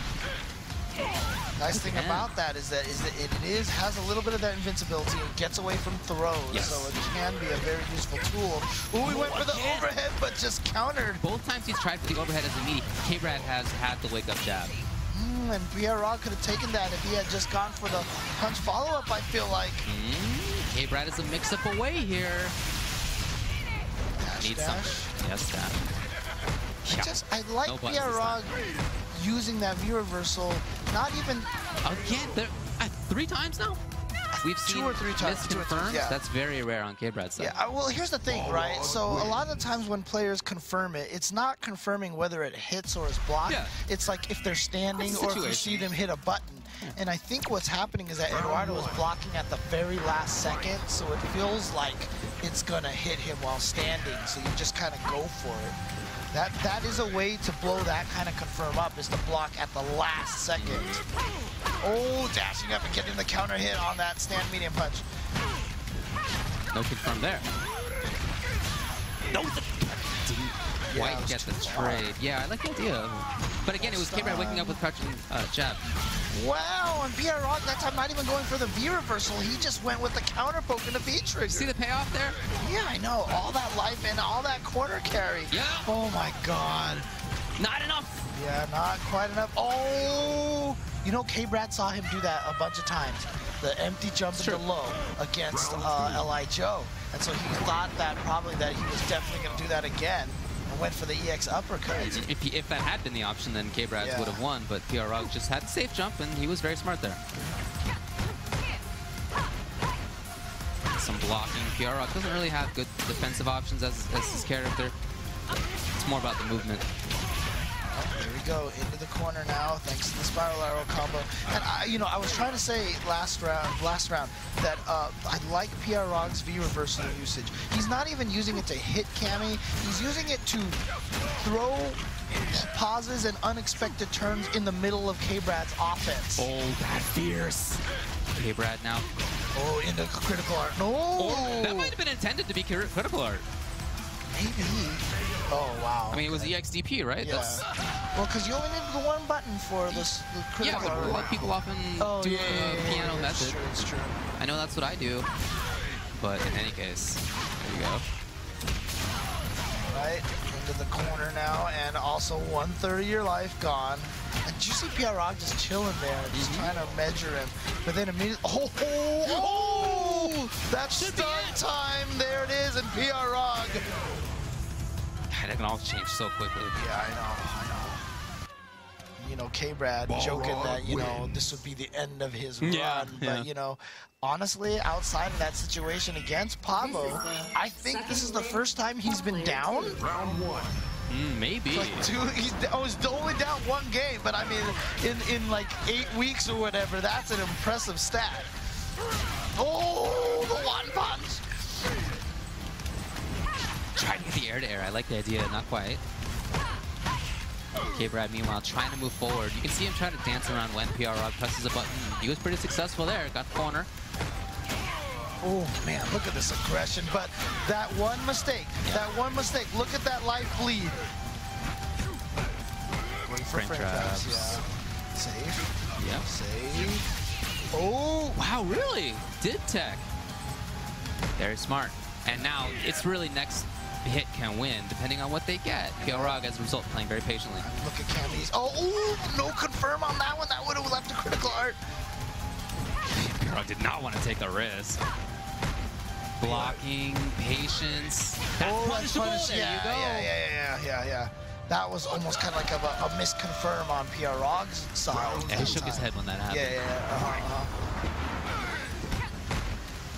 Nice thing about that is that it has a little bit of that invincibility. It gets away from throws, so it can be a very useful tool. Ooh, he went for the overhead, but just countered. Both times he's tried for the overhead as a meaty, K-Brad has had the wake-up jab. And Balrog could have taken that if he had just gone for the punch follow-up, I feel like. K-Brad is a mix-up away here. Needs something. Yes, that. I like Balrog using that V-reversal. Not even... Again, 3 times now? We've seen 2 or 3 times. Misconfirmed. Yeah. That's very rare on K-Brad's side. Yeah, well, here's the thing, right? So a lot of the times when players confirm it, it's not confirming whether it hits or is blocked. Yeah. It's like if they're standing or if you see them hit a button. And I think what's happening is that Eduardo is blocking at the very last second, so it feels like it's going to hit him while standing, so you just kind of go for it. That is a way to blow that kind of confirm up, is to block at the last second. Oh, dashing up and getting the counter hit on that stand medium punch. No confirm there. No, White gets the trade. Yeah, I like the idea. But again, it was K-Brad waking up with crouching jab. Wow, and Balrog that time not even going for the V reversal. He just went with the counter poke and the V trigger. See the payoff there? Yeah, I know. All that life and all that corner carry. Yeah. Oh my God. Not enough. Yeah, not quite enough. Oh, you know, K-Brad saw him do that a bunch of times. The empty jump into low against L.I. Joe. And so he thought that probably that he was definitely going to do that again. Went for the EX uppercut. If that had been the option, then K-Brad would have won, but Balrog just had the safe jump, and he was very smart there. Some blocking. Balrog doesn't really have good defensive options as his character. It's more about the movement. There we go, into the corner now, thanks to the spiral arrow combo. And I was trying to say last round that I like Balrog's V reversal usage. He's not even using it to hit Cammy. He's using it to throw pauses and unexpected turns in the middle of K-Brad's offense. Oh, that fierce. K-Brad now. Oh, into critical art. No. Oh, that might have been intended to be critical art. Maybe. Oh, wow. I mean, it was EXDP, right? Yeah. Well, because you only need the one button for the critical. Yeah, but a lot of people often do piano method. It's true. I know that's what I do. But in any case, there you go. Right, into the corner now, and also 1/3 of your life gone. And did you see Balrog just chilling there, just trying to measure him? But then immediately, that's stun time. There it is, and Balrog. That can all change so quickly. Yeah, I know. You know, K-Brad joking that, this would be the end of his run. But, honestly, outside of that situation against Pablo, I think this is the first time he's been down. Round 1. Maybe. He's only down 1 game, but I mean, in like 8 weeks or whatever, that's an impressive stat. Oh, the one punch. Trying to get the air-to-air. I like the idea. Not quite. K-Brad, meanwhile, trying to move forward. You can see him trying to dance around when Balrog presses a button. He was pretty successful there. Got the corner. Oh, man, look at this aggression. But that one mistake, look at that life bleed. Wait for frame traps. Yeah. Safe. Yep. Safe. Oh, wow, really? Did tech. Very smart. And now it's really next hit can win, depending on what they get. Balrog, as a result, playing very patiently. Look at Cammy's. Oh, no confirm on that one. That would have left a critical art. Balrog did not want to take the risk. Blocking, patience. That's punishable. There you go. Yeah. That was almost kind of like a misconfirm on Balrog's side. Yeah, he shook his head when that happened. Yeah.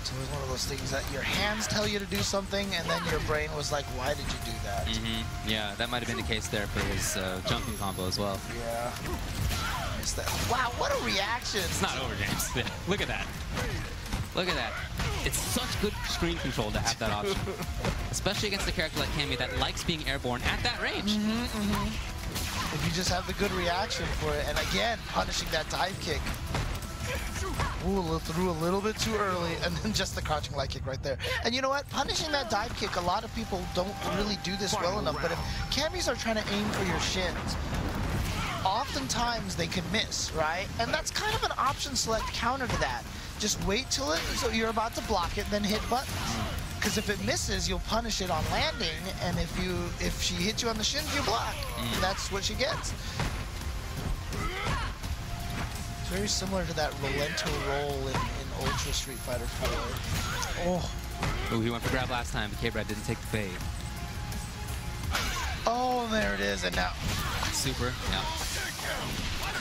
So it was one of those things that your hands tell you to do something, and then your brain was like, why did you do that? Yeah, that might have been the case there for his jumping combo as well. Yeah. Missed that. Wow, what a reaction. It's not over, James. Yeah, look at that. Look at that. It's such good screen control to have that option. Especially against a character like Cammy that likes being airborne at that range. If you just have the good reaction for it. And again, punishing that dive kick. Ooh, threw a little bit too early, and then just the crouching light kick right there. And you know what? Punishing that dive kick, a lot of people don't really do this well enough, but if Cammys are trying to aim for your shins, oftentimes they can miss, right? And that's kind of an option select counter to that. Just wait till so you're about to block it, then hit buttons. Because if it misses, you'll punish it on landing, and if she hits you on the shins, you block. And that's what she gets. Very similar to that Rolento roll in Ultra Street Fighter 4. Oh. Oh, he went for grab last time, but K-Brad didn't take the bait. Oh, there it is, and now... Super, yeah.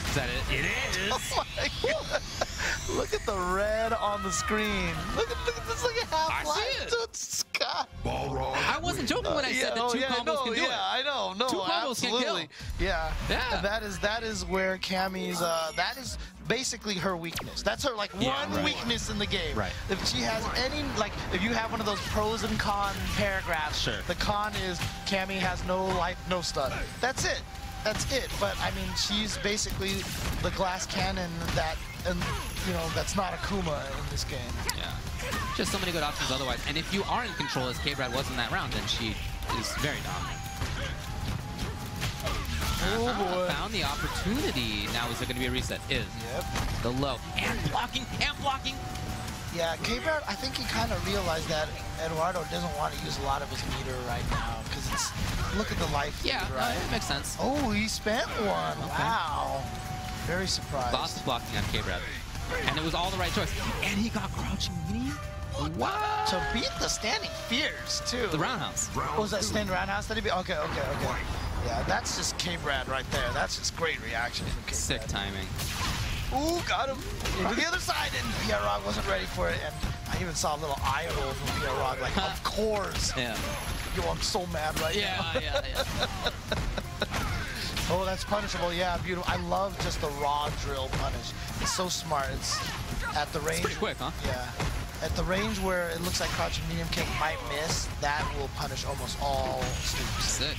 Is that it? It is! Oh my God. Look at the red on the screen. Look at this, like a half-life. Scott. Balrog. I wasn't joking when I said that two combos can do it. Yeah, I know. No, two combos can kill. Yeah. Yeah. That is where Cammy's, that is basically her weakness. That's her, like, one weakness in the game. Right. If she has any, like, if you have one of those pros and con paragraphs, sure. The con is Cammy has no life, no stun. That's it. That's it. But, I mean, she's basically the glass cannon that, and you know, that's not Akuma in this game. Yeah. Just so many good options otherwise. And if you are in control, as K-Brad was in that round, then she is very dominant. Oh boy. Found the opportunity. Now is there going to be a reset? Is. Yep. The low. And blocking. And blocking. Yeah, K-Brad, I think he kind of realized that Eduardo doesn't want to use a lot of his meter right now because it's, look at the life feed, right? That makes sense. Oh, he spent one. Okay. Wow. Very surprised. Lost blocking on K-Brad. And it was all the right choice. And he got crouching medium. Wow. To beat the standing fears, too. The roundhouse. What was that, standing roundhouse that he beat? Okay. Yeah, that's just K-Brad right there. That's just great reaction from K-Brad. Sick timing. Ooh, got him. To the other side, and Pierrog wasn't ready for it. And I even saw a little eye roll from Pierrog, like, of course. Yeah. Yo, I'm so mad right now. Yeah. Oh, that's punishable. Yeah, beautiful. I love just the raw drill punish. It's so smart. It's at the range. It's pretty quick, huh? Yeah. At the range where it looks like crouching medium kick might miss, that will punish almost all stoops. Sick.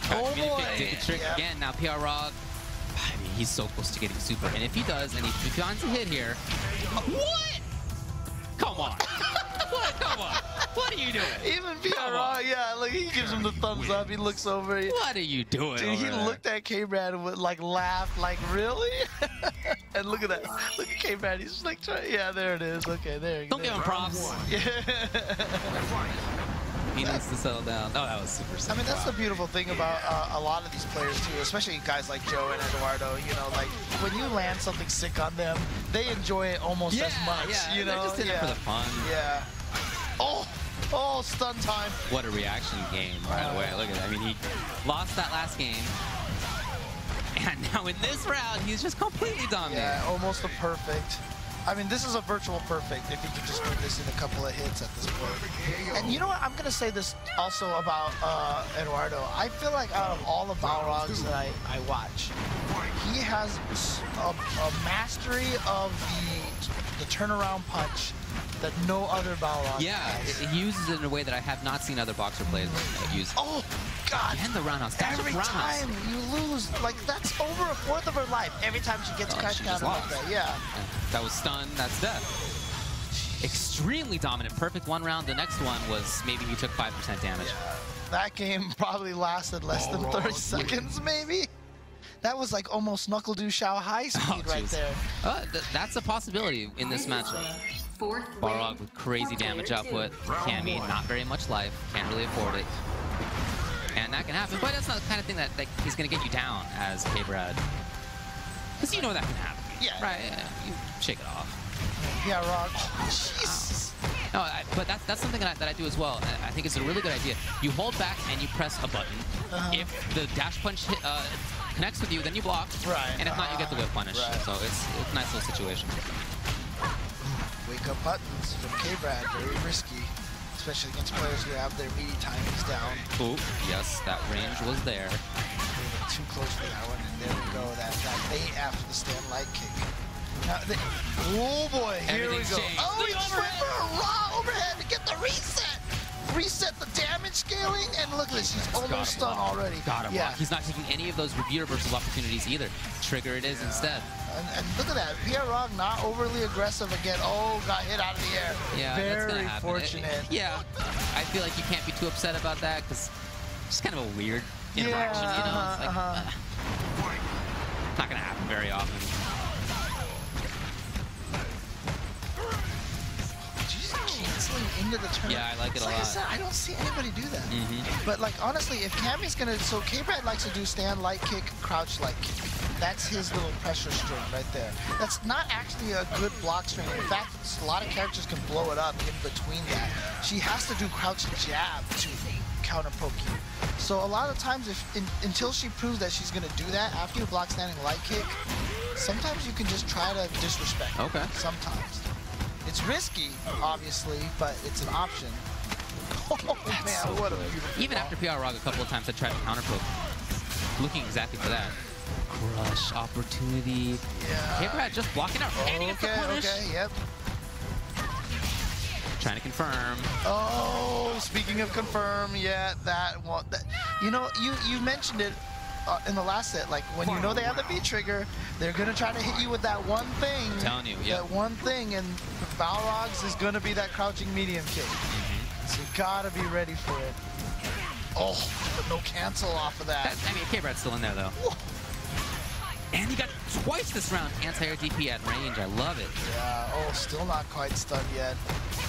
Oh boy. Did the trick again. Now Pierrog. I mean, he's so close to getting super. And if he does, and he finds a hit here. What? Come on. What? Come on. What are you doing? Even Pierrog, yeah, look, he gives him the thumbs up. He looks over. What are you doing? Dude, he looked at K-Brad and would, like, laughed, like, really? And look at that. Look at K-Brad. He's just like, yeah, there it is. Okay, there you go. Don't give him props. Yeah. He needs to settle down. Oh, that was super sick. I mean, that's the beautiful thing about a lot of these players, too, especially guys like Joe and Eduardo. You know, like, when you land something sick on them, they enjoy it almost as much, you know? They're just in it for the fun. Yeah. Oh, stun time. What a reaction game right away. Look at that. I mean, he lost that last game. And now in this round, he's just completely dominating. Yeah, almost a perfect. I mean, this is a virtual perfect if he could just do this in a couple of hits at this point. And you know what? I'm going to say this also about Eduardo. I feel like out of all the Balrogs that I watch, he has a mastery of the turnaround punch that no other Balrog has. He uses it in a way that I have not seen other boxer players use. Oh, God. And the roundhouse. Every time you lose, like, that's over a fourth of her life. Every time she gets cracked down like that. Yeah. That was stun. That's death. Extremely dominant. Perfect one round. The next one was maybe he took 5% damage. Yeah. That game probably lasted less than 30 seconds, maybe. That was like almost Knuckle Do Shao high speed right there. That's a possibility in this matchup. Balrog with crazy damage output. Cammy, not very much life. Can't really afford it. And that can happen. But that's not the kind of thing that he's going to get you down as K-Brad. Because you know that can happen. Yeah. Right? Yeah, you shake it off. Yeah, Rock. Oh, Jesus. No, but that's something that I do as well. I think it's a really good idea. You hold back and you press a button. If the dash punch connects with you, then you block. Right. And if not, you get the whip punish. Right. So it's a nice little situation. Wake up buttons from K-Brad, very risky, especially against players who have their meaty timings down. Ooh, yes, that range was there. Too close for that one, and there we go. That bait after the stand light kick. Now, oh boy, here we go. Changed. Oh, he just went for a raw overhead to get the reset. Reset the damage scaling, and look at this, he's almost stunned already. Got him. Yeah. He's not taking any of those review reversal opportunities either. Trigger it is instead. And look at that, Pierrog not overly aggressive again. Oh, got hit out of the air. Yeah, very that's gonna happen. Fortunate. Yeah, I feel like you can't be too upset about that because it's kind of a weird interaction, you know? It's like, not gonna happen very often. Canceling into the tournament. Yeah, I like it a lot. Like I said, I don't see anybody do that. But like honestly, if Cammy's gonna, so K-Brad likes to do stand light kick, crouch light kick. that's his little pressure string right there. That's not actually a good block string. In fact, a lot of characters can blow it up in between that. She has to do crouch jab to counter poke you. So a lot of times, until she proves that she's going to do that, after you block standing light kick, sometimes you can just try to disrespect. Okay. Sometimes. It's risky, obviously, but it's an option. Oh, man, so what a good. beautiful Even ball. after PR Rog a couple of times, I tried to counter poke. Looking exactly for that. Crush, opportunity. Yeah. K-Brad just blocking out. And he gets the punish. Okay, yep. Trying to confirm. Oh, speaking of confirm, yeah, that one. You know, you mentioned it in the last set. Like, when you know they have the V trigger, they're going to try to hit you with that one thing. I'm telling you, yeah. That one thing, and Balrog's is going to be that crouching medium kick. So you got to be ready for it. Oh, but no cancel off of that. I mean, K-Brad's still in there, though. Whoa. And he got twice this round. Anti-air DP at range. I love it. Yeah, oh, still not quite stunned yet.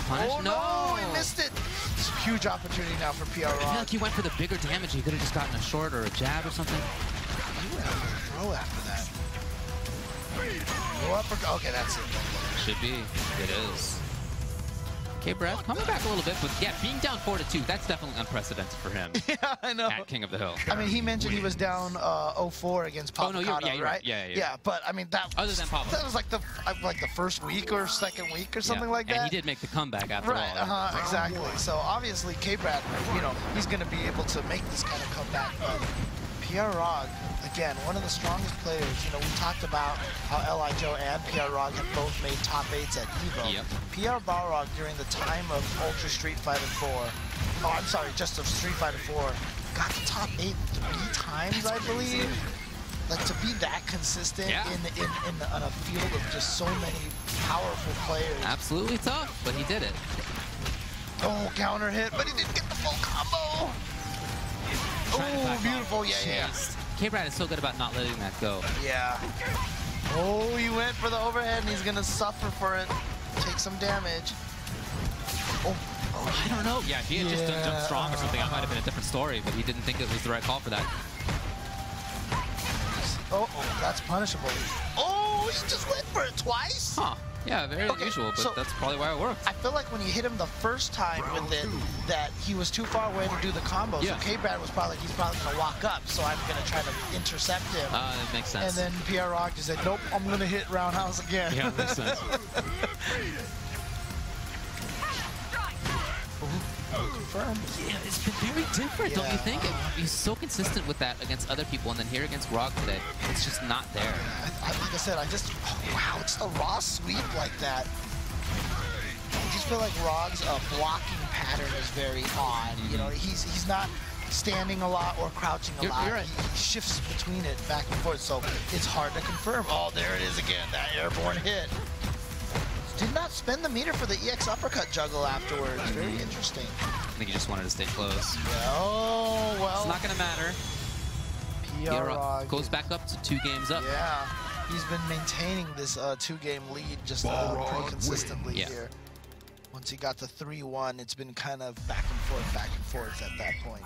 Punish? Oh, no, he missed it. It's a huge opportunity now for PR I feel Rog. like he went for the bigger damage. He could have just gotten a short or a jab or something. He went for a throw after that. Go up, okay, that's it. Should be. It is. K-Brad coming back a little bit, but yeah, being down 4-2, that's definitely unprecedented for him. Yeah, I know. At King of the Hill. I mean, he mentioned he was down 0-4 against Papa, Oh, no, you're right? right. Yeah. But I mean, that Other than Papa. that was like the first week or second week or something like that. And he did make the comeback after Right, all. exactly. So obviously, K-Brad, you know, he's going to be able to make this kind of comeback. But PR Rog, again, one of the strongest players. You know, we talked about how L.I. Joe and PR Rog have both made top 8s at EVO. Yep. PR Balrog, during the time of Ultra Street Fighter 4, oh, I'm sorry, just of Street Fighter 4, got to top 8 3 times, I believe. Like, to be that consistent on a field of just so many powerful players. Absolutely tough, but he did it. Oh, counter hit, but he didn't get the full combo. Oh, beautiful, yeah. K-Brad is so good about not letting that go. Yeah. Oh, he went for the overhead, and he's going to suffer for it. Take some damage. Oh, I don't know. Yeah, if he had just done jump strong or something, that might have been a different story, but he didn't think it was the right call for that. Oh, that's punishable. Oh, he just went for it twice? Huh. Yeah, very unusual, but so that's probably why it worked. I feel like when you hit him the first time with it, that he was too far away to do the combo. Yeah. So K-Brad was probably, he's probably going to walk up, so I'm going to try to intercept him. That makes sense. And then PR Rog just said, nope, I'm going to hit roundhouse again. Yeah, that makes sense. Confirmed. Yeah, it's been very different, don't you think? He's so consistent with that against other people, and then here against Rog today, it's just not there. Like I said, oh, wow, it's a raw sweep like that. I just feel like Rog's blocking pattern is very odd. You know, he's not standing a lot or crouching a lot. You're right. He shifts between it back and forth, so it's hard to confirm. Oh, there it is again, that airborne hit. Did not spend the meter for the EX uppercut juggle afterwards. Very interesting. I think he just wanted to stay close. Yeah, oh, well. It's not going to matter. PR Rog goes back up to 2 games up. Yeah, he's been maintaining this 2-game lead just pretty consistently here. Once he got to 3-1, it's been kind of back and forth at that point.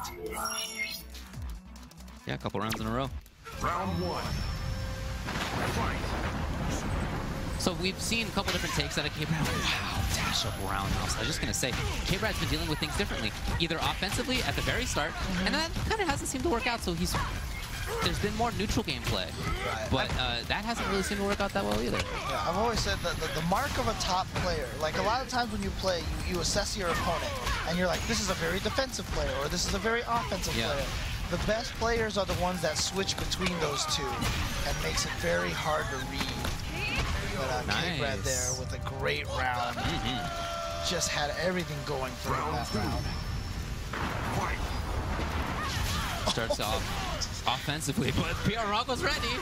Yeah, a couple rounds in a row. Round 1. Fight. So we've seen a couple different takes out of K-Brad. Wow, dash up roundhouse. I was just going to say, K-Brad's been dealing with things differently. Either offensively at the very start, and that kind of hasn't seemed to work out, so there's been more neutral gameplay. Right. But that hasn't really seemed to work out that well either. Yeah, I've always said that the mark of a top player, like a lot of times when you play, you assess your opponent, and you're like, this is a very defensive player, or this is a very offensive player. The best players are the ones that switch between those two, and makes it very hard to read. But K-Brad there with a great round. Just had everything going for him that round. Starts off offensively, but PR Rog was ready.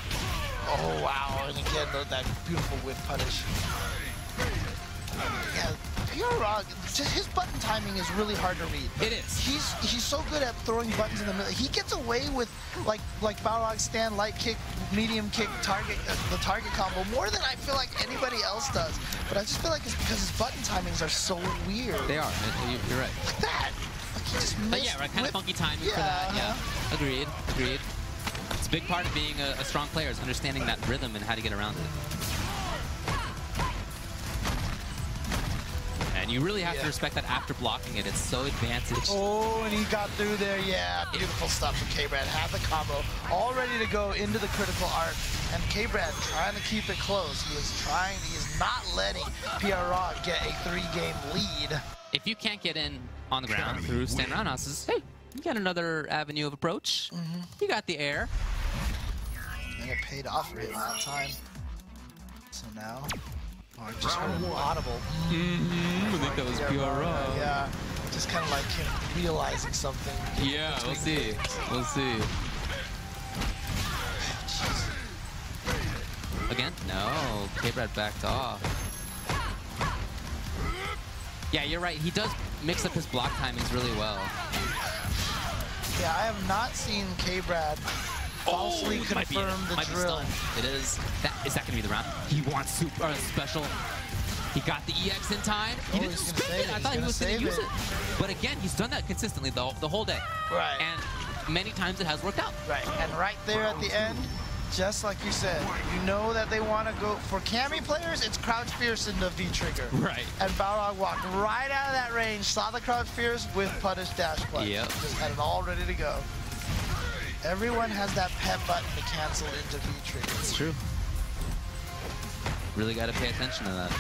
Oh, wow. And again, that beautiful whip punish. Yeah, PR Rog, just his button timing is really hard to read. It is. He's so good at throwing buttons in the middle. He gets away with like Balrog stand, light kick, medium kick, target the target combo more than I feel like anybody else does. But I just feel like it's because his button timings are so weird. They are. You're right. Like that. Like he just missed yeah, right. Kind of funky timing for that. Yeah. Agreed. It's a big part of being a strong player is understanding that rhythm and how to get around it. And you really have to respect that after blocking it. It's so advantaged. Oh, and he got through there. Yeah, beautiful stuff from K-Brad. Had the combo all ready to go into the critical arc. And K-Brad trying to keep it close. He is not letting Balrog get a 3-game lead. If you can't get in on the ground through stand roundhouses, hey, you got another avenue of approach. You got the air. And it paid off for him that time. So now, I just heard an audible. I think that was Balrog. Yeah, just kind of like him realizing something. Yeah, we'll see. We'll see. Again? No, K-Brad backed off. Yeah, you're right. He does mix up his block timings really well. Yeah, I have not seen K-Brad falsely confirm the drill. It is. Is that going to be the round? He wants super special. He got the EX in time. He didn't spend it. I thought he was going to use it. But again, he's done that consistently the whole day. Right. And many times it has worked out. Right. And right there at the end, just like you said, you know that they want to go for Cammy players. It's crouch fierce into V-trigger. Right. And Balrog walked right out of that range, saw the crouch fierce with punish dash punch. Yep. Just had it all ready to go. Everyone has that pet button to cancel into V-trigger. It's true. Really got to pay attention to that.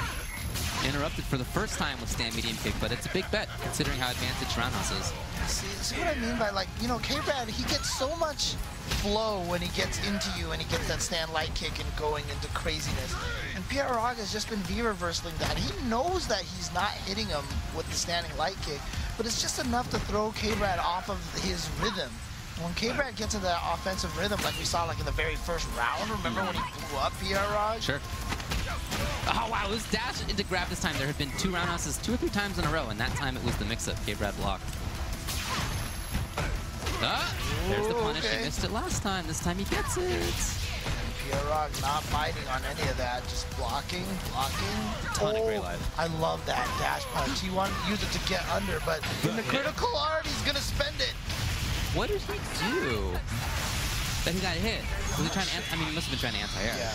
Interrupted for the first time with stand medium kick, but it's a big bet considering how advantaged roundhouse is. See what I mean by, like, you know, K-Brad, he gets so much flow when he gets into you and he gets that stand light kick and going into craziness. And Balrog has just been V-reversing that. He knows that he's not hitting him with the standing light kick, but it's just enough to throw K-Brad off of his rhythm. When K-Brad gets into that offensive rhythm, like we saw like in the very first round, remember when he blew up Balrog? Sure. Oh, wow, it was dash into grab this time. There had been 2 roundhouses 2 or 3 times in a row, and that time it was the mix-up. K-Brad blocked. There's the punish. Okay. He missed it last time. This time he gets it. And Balrog not biting on any of that, just blocking. Ton of great life. I love that dash punch. He wanted to use it to get under, but in the critical art, he's going to spend it. What did he do that he got hit? Was he trying to, I mean, he must have been trying to anti-air. Yeah.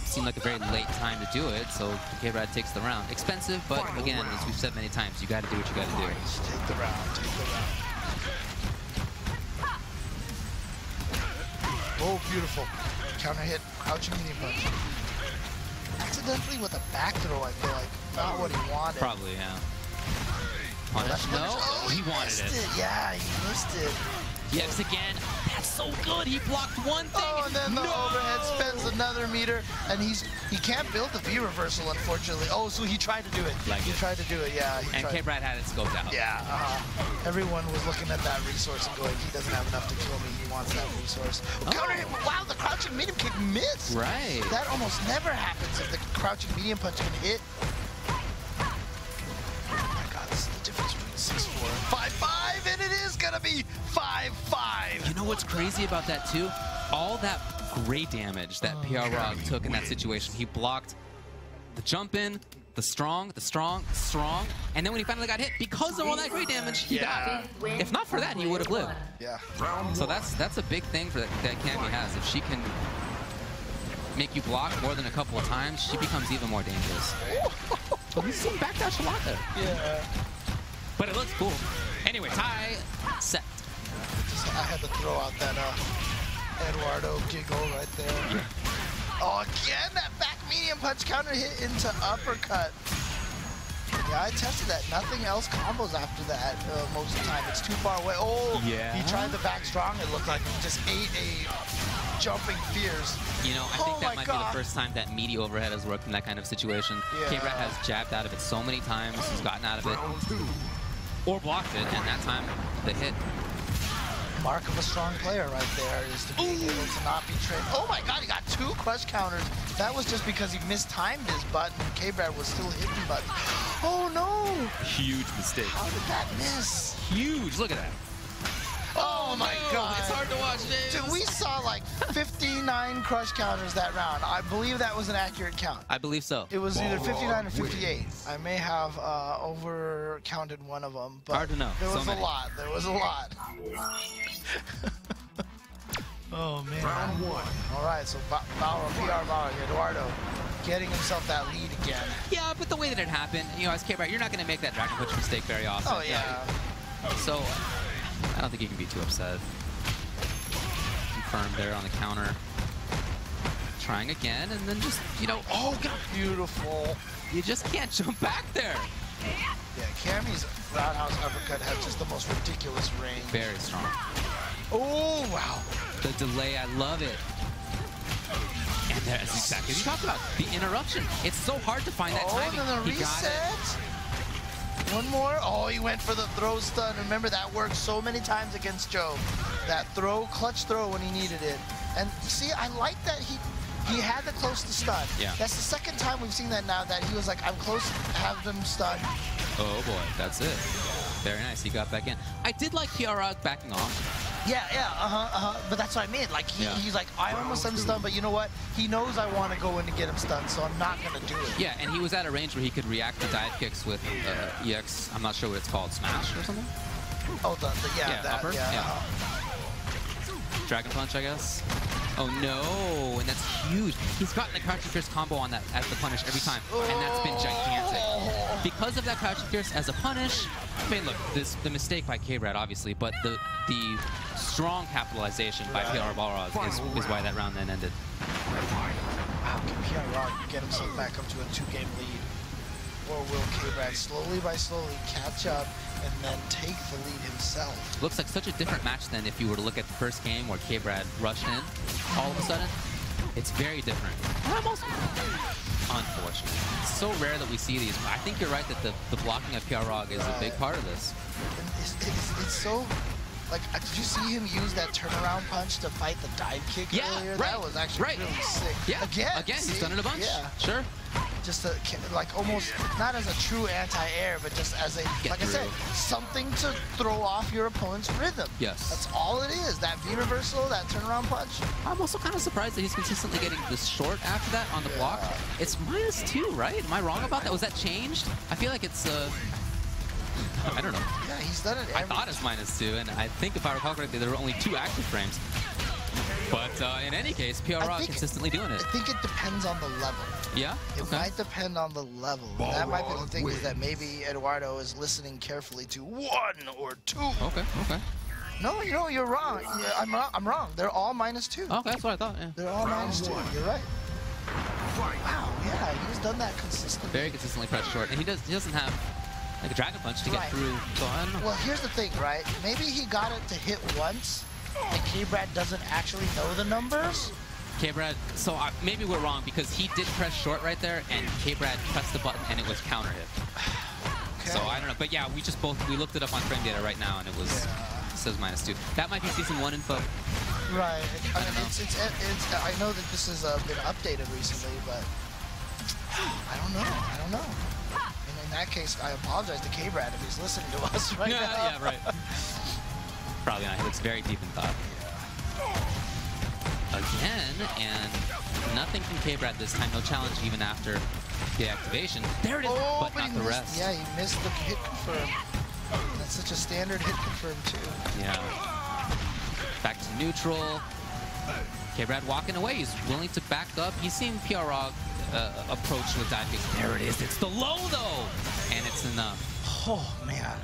Seemed like a very late time to do it, so K-Brad takes the round. Expensive, but again, as we've said many times, you got to do what you got to do. Just take the round, take the round. Oh, beautiful. Counter hit, crouching medium punch. Accidentally with a back throw, I feel like. Not what he wanted. Probably, yeah. Punish? No, Oh, he wanted it. Yeah, he missed it. Yes, again. That's so good. He blocked one thing. Oh, and then the overhead spends another meter, and he can't build the V reversal, unfortunately. Oh, so he tried to do it. He tried to do it, yeah. And K-Brad had it scoped out. Yeah, everyone was looking at that resource and going, he doesn't have enough to kill me. He wants that resource. Oh. Counter hit. Wow, the crouching medium kick missed. Right. That almost never happens if the crouching medium punch can hit. Oh my God, this is the difference between 6-4 and 5-5, and it is gonna be 5-5. You know what's crazy about that too? All that great damage that Balrog took in that situation. He blocked the jump in, the strong, and then when he finally got hit, because of all that great damage, he died. If not for that, he would have lived. Yeah. So that's a big thing for that Cammy has. If she can make you block more than a couple of times, she becomes even more dangerous. But we've seen backdash a lot there. Yeah. But it looks cool. Anyway, tie set. I had to throw out that Eduardo giggle right there. Oh, again, that back medium punch counter hit into uppercut. Yeah, I tested that. Nothing else combos after that most of the time. It's too far away. Oh, yeah. He tried the back strong. It looked like he just ate a jumping fierce. You know, I think that might be the first time that meaty overhead has worked in that kind of situation. Yeah. K-Brad has jabbed out of it so many times. He's gotten out of it. Or blocked it, and that time, the hit. Mark of a strong player right there is to be able to not be trained. Oh my God, he got 2 crush counters. That was just because he mistimed his button. K-Brad was still hitting buttons. Oh no! Huge mistake. How did that miss? Huge, look at that. Oh my God. It's hard to watch, James. Dude, we saw like 59 crush counters that round. I believe that was an accurate count. I believe so. It was either 59 or 58. I may have over-counted one of them, but hard to know. There was So many. a lot. There was a lot. Oh, man. Round one. All right, so Balrog, Eduardo getting himself that lead again. Yeah, but the way that it happened, you know, as K-Brad, you're not going to make that Dragon Punch mistake very often. Oh, yeah. So, I don't think you can be too upset. Confirmed there on the counter. Trying again, and then just, you know, oh, God. Beautiful. You just can't jump back there. Yeah, Cammy's roundhouse uppercut has just the most ridiculous range. Very strong. Oh, wow. The delay, I love it. And that's exactly what you talked about. The interruption. It's so hard to find that timing. And then the reset. One more. Oh, he went for the throw stun. Remember, that worked so many times against Joe. That throw, clutch throw when he needed it. And see, I like that he had the close to stun. Yeah. That's the second time we've seen that now, that he was like, I'm close to have them stunned. Oh, boy. That's it. Very nice. He got back in. I did like Balrog backing off. Yeah, but that's what I mean. Like, he's like, I almost am stunned, but you know what? He knows I want to go in to get him stunned, so I'm not going to do it. Yeah, and he was at a range where he could react to dive kicks with EX. I'm not sure what it's called, Smash or something? Oh, upper? Yeah. Dragon Punch, I guess. Oh, no, and that's huge. He's gotten the Crouching Pierce combo on that as the punish every time, and that's been gigantic. Because of that Crouching Pierce as a punish, I mean, look, the mistake by K-Brad, obviously, but the strong capitalization by PR Balrog is why that round then ended. Wow, can PR Balrog get himself back up to a 2-game lead? Or will K-Brad slowly catch up and then take the lead himself? Looks like such a different match than if you were to look at the first game where K-Brad rushed in all of a sudden. It's very different. Almost unfortunate. It's so rare that we see these. I think you're right that the blocking of Balrog is a big part of this. It's so... Like, did you see him use that turnaround punch to fight the dive kick earlier? Right. That was actually really sick. Yeah, again, see? he's done it a bunch. Yeah. Sure. Just like almost, not as a true anti-air, but just as a, like I said, something to throw off your opponent's rhythm. Yes. That's all it is. That V reversal, that turnaround punch. I'm also kind of surprised that he's consistently getting this short after that on the block. It's -2, right? Am I wrong about that? Was that changed? I feel like it's, I don't know. Yeah, he's done it. I thought it's -2, and I think if I recall correctly, there were only 2 active frames. But in any case, Balrog consistently doing it. I think it depends on the level. Yeah? It might depend on the level. That might be the thing, is that maybe Eduardo is listening carefully to 1 or 2. Okay. No, you know, you're wrong. Yeah, I'm wrong. They're all -2. Okay, that's what I thought, yeah. They're all -2. You're right. Wow, yeah, he's done that consistently. Very consistently pressed short, and he doesn't have like a Dragon Punch to get through, so I don't know. Well, here's the thing, right? Maybe he got it to hit once, and K-Brad doesn't actually know the numbers. K-Brad, so maybe we're wrong, because he did press short right there, and K-Brad pressed the button, and it was counter hit. Okay. So I don't know, but yeah, we looked it up on frame data right now, and it was it says -2. That might be season 1 info. Right. I mean, I know that this has been updated recently, but I don't know. In that case, I apologize to K-Brad if he's listening to us right now. Yeah, right. Probably not. He looks very deep in thought. Again, and nothing from K-Brad this time. No challenge even after the activation. There it is, but not the rest. Yeah, he missed the hit confirm. That's such a standard hit confirm, too. Yeah. Back to neutral. K-Brad walking away. He's willing to back up. He's seen Balrog approach with dive kicks. There it is. It's the low, though. And it's enough. Oh, man.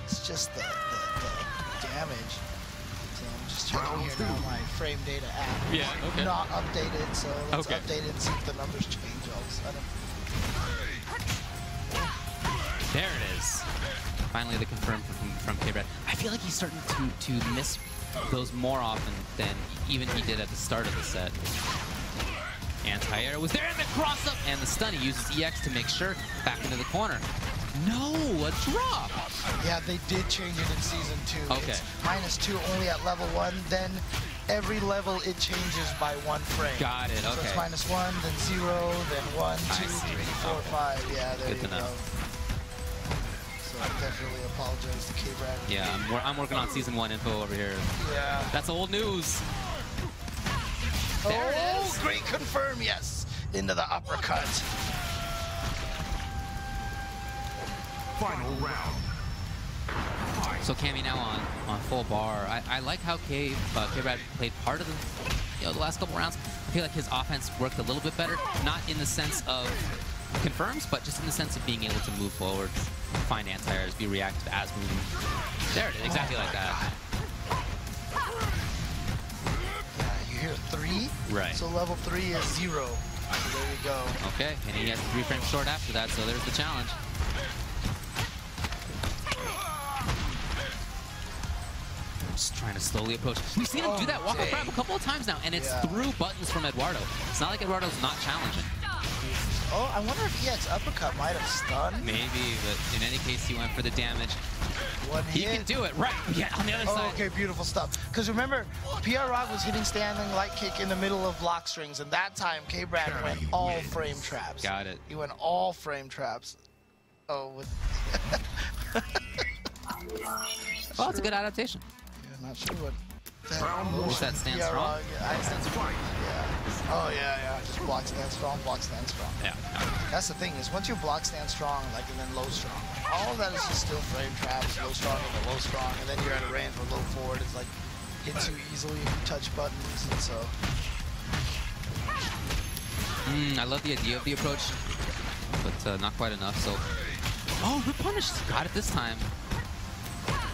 It's just the damage. So I'm just checking here now my frame data app. Yeah, okay. Not updated, so let's update it and see if the numbers change all of a sudden. There it is. Finally, the confirm from K-Brad. I feel like he's starting to miss those more often than even he did at the start of the set. Anti-air was there, and the cross-up, and the stun. He uses EX to make sure. Back into the corner. No, a drop. Yeah, they did change it in Season 2. Okay. It's -2 only at level 1. Then every level it changes by 1 frame. Got it, okay. So it's -1, then 0, then 1, 2, 3, 4, 5. Yeah, there you go. So I definitely apologize to K-Brad. Yeah, I'm working on Season 1 info over here. Yeah. That's old news. There it is. Great confirm, yes. Into the uppercut. Final round. Fight. So Cammy now on full bar. I like how K-Brad played part of the last couple rounds. I feel like his offense worked a little bit better, not in the sense of confirms, but just in the sense of being able to move forward, find anti-airs, be reactive as moving. There it is, exactly like that. You hear 3? Right. So level 3 is 0. So there you go. Okay, and he has 3 frames short after that, so there's the challenge. Just trying to slowly approach. We've seen him do that walk up grab a couple of times now, and it's through buttons from Eduardo. It's not like Eduardo's not challenging. Oh, I wonder if EX uppercut might have stunned. Maybe, but in any case, he went for the damage. One hit. He can do it, right? Yeah, on the other side. Okay, beautiful stuff. Because remember, Balrog was hitting standing light kick in the middle of block strings, and that time K-Brad went all frame traps. Got it. He went all frame traps. Oh, with well, it's a good adaptation. Yeah, not sure what. What's that stand strong? Oh yeah. Just block stand strong, block stand strong. Yeah. That's the thing is once you block stand strong, like and then low strong, all of that is just still frame traps, low strong and then low strong, and then you're at a range where low forward is like hits you easily if you touch buttons, and so. I love the idea of the approach, but not quite enough. So, oh, good punish. Got it this time.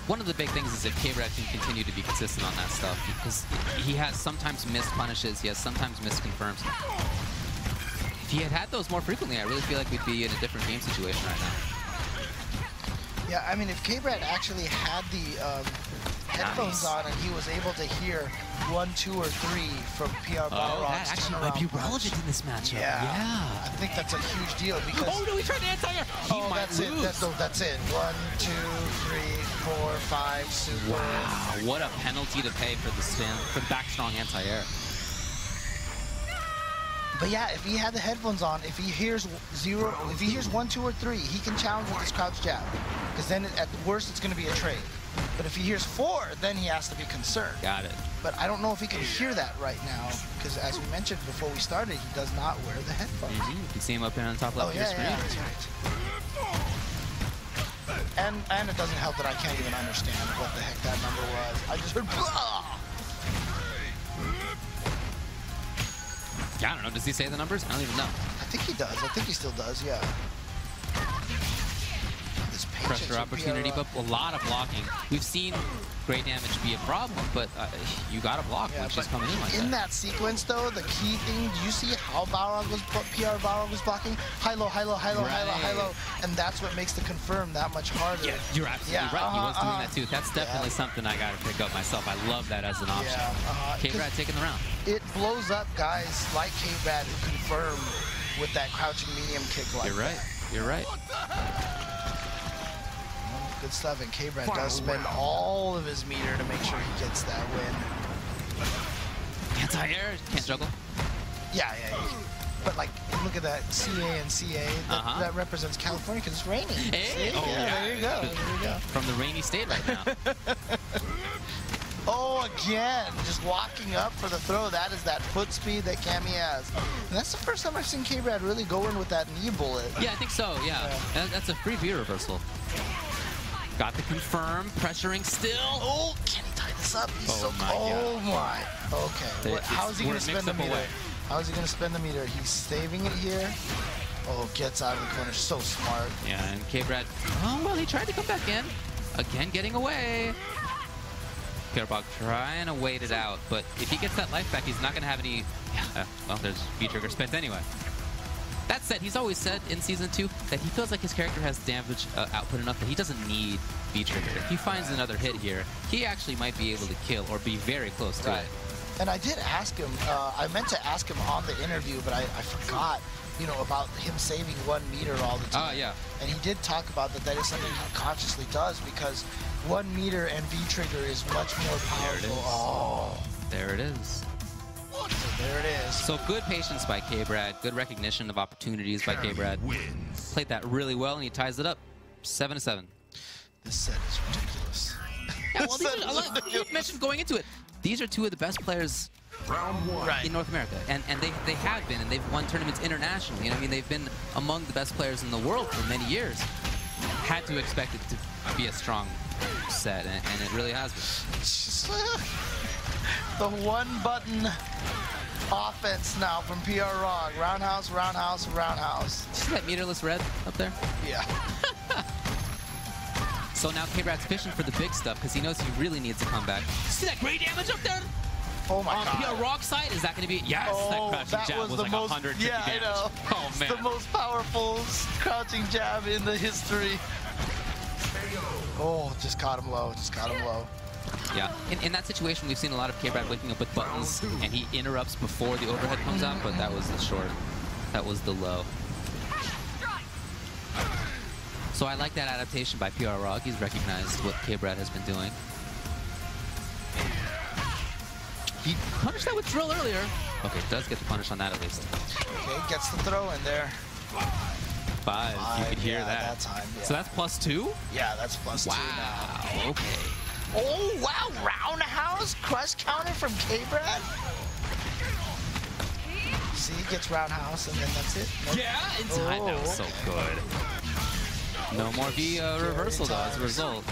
One of the big things is if K-Brad can continue to be consistent on that stuff, because he has sometimes missed punishes, he has sometimes missed confirms. If he had those more frequently, I really feel like we'd be in a different game situation right now. Yeah, I mean, if K-Brad actually had the headphones on and he was able to hear 1, 2, or 3 from PR Balrog's that actually might be relevant in this matchup. Yeah. I think that's a huge deal because. Oh no, he tried to anti-air. That's it. That's it. 1, 2, 3, 4, 5. Super. Wow, what a penalty to pay for the spin, for the back strong anti-air. But yeah, if he had the headphones on, if he hears 0, if he hears 1, 2, or 3, he can challenge with his crouch jab. Because then at the worst, it's going to be a trade. But if he hears 4, then he has to be concerned. Got it. But I don't know if he can hear that right now, because as we mentioned before we started, he does not wear the headphones. You can see him up here on the top left of your screen. Yeah, that's right. And it doesn't help that I can't even understand what the heck that number was. I just heard, blah! Yeah, I don't know. Does he say the numbers? I don't even know. I think he does. I think he still does, yeah. Pressure opportunity, but a lot of blocking. We've seen great damage be a problem, but you got to block when she's coming in like that. In that sequence, though, the key thing, do you see how PR Balrog was blocking? High, low, high, low, high, low, high, low, high, low. And that's what makes the confirm that much harder. Yeah, you're absolutely right. He was doing that, too. That's definitely something I got to pick up myself. I love that as an option. K-Brad taking the round. It blows up guys like K-Brad who confirm with that crouching medium kick like that. You're right. Good stuff, and K-Brad does spend all of his meter to make sure he gets that win. Anti-air, can't juggle. Yeah. But like, look at that CA and CA. That represents California because it's raining. Hey. Oh, yeah, there you go. From the rainy state right now. Oh, again, just walking up for the throw. That is that foot speed that Cammy has. And that's the first time I've seen K-Brad really go in with that knee bullet. Yeah, I think so, yeah. That's a free B reversal. Got the confirm, pressuring still. Oh, can he tie this up? He's so my. Okay. How is he going to spend the meter? How is he going to spend the meter? He's saving it here. Oh, gets out of the corner. So smart. Yeah, and K-Brad, oh, well, he tried to come back in. Again, getting away. Balrog trying to wait it out, but if he gets that life back, he's not going to have any... well, there's V-trigger spent anyway. That said, he's always said in Season 2 that he feels like his character has damage output enough that he doesn't need V-trigger. If he finds another hit here, he actually might be able to kill or be very close to it. And I did ask him, I meant to ask him on the interview, but I forgot, about him saving 1 meter all the time. Yeah. And he did talk about that is something he consciously does because 1 meter and V-trigger is much more powerful. There it is. So there it is. So good patience by K-Brad, good recognition of opportunities by K-Brad. Played that really well, and he ties it up 7-7. This set is ridiculous. Yeah, well, you mentioned going into it. These are 2 of the best players in North America, and they have been, and they've won tournaments internationally. And I mean, they've been among the best players in the world for many years. Had to expect it to be a strong set, and it really has been. The one-button offense now from Balrog. Roundhouse, roundhouse, roundhouse. See that meterless red up there? Yeah. So now K-Brad's fishing for the big stuff because he knows he really needs to come back. See that great damage up there? Oh my on god. Balrog's side, is that going to be? Yes, Oh, that crouching that jab was was the like most, 150 yeah, damage. I know. Oh It's man. the most powerful crouching jab in the history. Oh, just caught him low. Just caught him low. Yeah, in that situation, we've seen a lot of K-Brad waking up with buttons, and he interrupts before the overhead comes out, but that was the short. That was the low. So I like that adaptation by Balrog. He's recognized what K-Brad has been doing. He punished that with drill earlier. Okay, does get the punish on that at least. Okay, gets the throw in there. 5, you could hear yeah, that. time, yeah. So that's +2? Yeah, that's +2 now. Wow, okay. Oh, wow, roundhouse crush counter from K-Brad. See, gets roundhouse, and then that's it. Nope. Yeah, in time. That was so good. No more V reversal, though, as a result.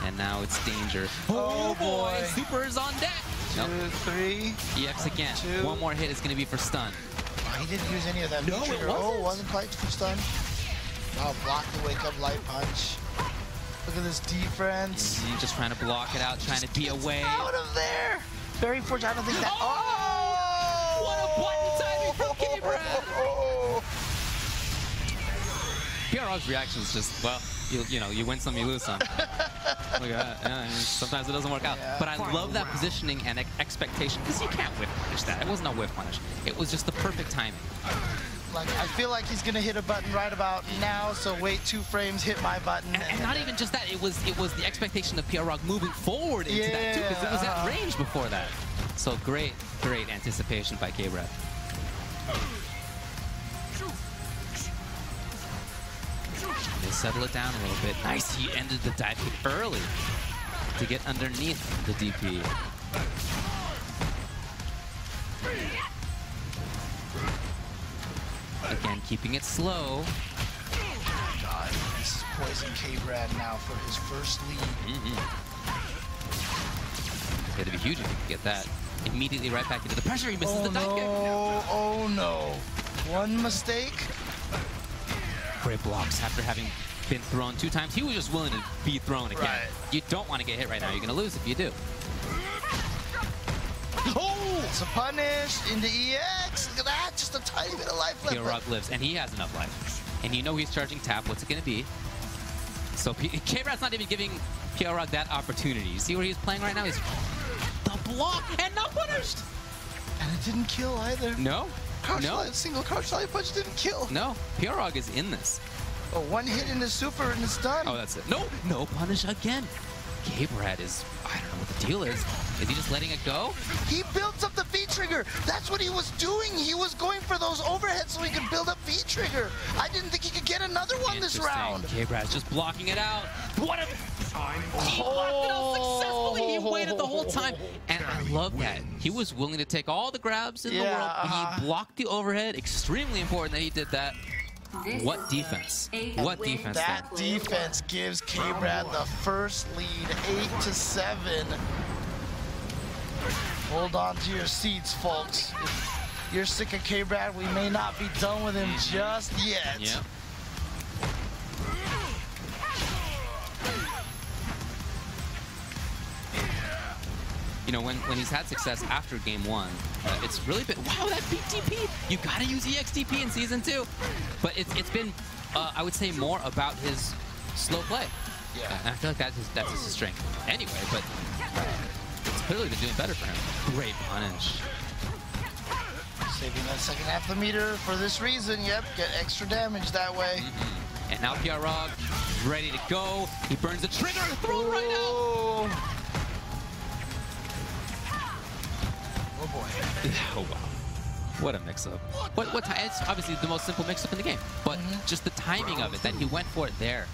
And now it's danger. Oh, boy. Super is on deck. 2, 3. EX again. 2. One more hit is going to be for stun. Oh, he didn't use any of that. No, it wasn't. Oh, wasn't quite for stun. Wow, block the wake-up light punch. Look at this defense. He's just trying to block it out, trying to be away. Out of there. Very fortunate. I don't think that. Oh! What a button timing from K-Brad. Balrog's reaction is just, well, you know, you win some, you lose some. Look at that. Yeah, I mean, sometimes it doesn't work out. Yeah. But I love that positioning and expectation, because you can't whiff punish that. It wasn't a whiff punish. It was just the perfect timing. Like, I feel like he's gonna hit a button right about now, so wait 2 frames, hit my button. And not even just that, it was the expectation of Balrog moving forward into that too, because it was at range before that. So great anticipation by K-Brad. They settle it down a little bit. Nice, he ended the dive kick early to get underneath the DP. Again, keeping it slow. God, this is poison K-Brad now for his first lead. It'd be huge if he could get that. Immediately right back into the pressure. He misses the dive kick. Oh no. One mistake. Great blocks after having been thrown 2 times. He was just willing to be thrown again. Right. You don't want to get hit right now. You're going to lose if you do. Oh! It's a punish into EX. Look at that. Just a tiny bit of life left. Balrog lives, and he has enough life. And you know he's charging tap. What's it going to be? So K-Brad's not even giving Balrog that opportunity. You see where he's playing right now? He's the block and not punished. And it didn't kill either. No. Single crouch slide punch didn't kill. No. Balrog is in this. Oh, one hit in the super and it's done. Oh, that's it. No punish again. K-Brad is, I don't know what the deal is. Is he just letting it go? He builds up the V-trigger. That's what he was doing. He was going for those overheads so he could build up V-trigger. I didn't think he could get another one this round. K-Brad's just blocking it out. What a... He blocked it out successfully. He waited the whole time. And I love that. He was willing to take all the grabs in the world. He blocked the overhead. Extremely important that he did that. What defense? What defense? That defense gives K-Brad the first lead, 8-7. Hold on to your seats, folks. If you're sick of K-Brad, we may not be done with him just yet. Yep. You know, when he's had success after game 1, it's really been, wow, that BTP! You gotta use EXTP in Season 2. But it's been, I would say, more about his slow play. Yeah. And I feel like that's his strength anyway, but it's clearly been doing better for him. Great punish. Saving that second half of the meter for this reason. Yep, get extra damage that way. And now Balrog ready to go. He burns the trigger and throws it right out. Oh boy. Oh wow. What a mix-up. It's obviously the most simple mix-up in the game, but just the timing of it, that he went for it there.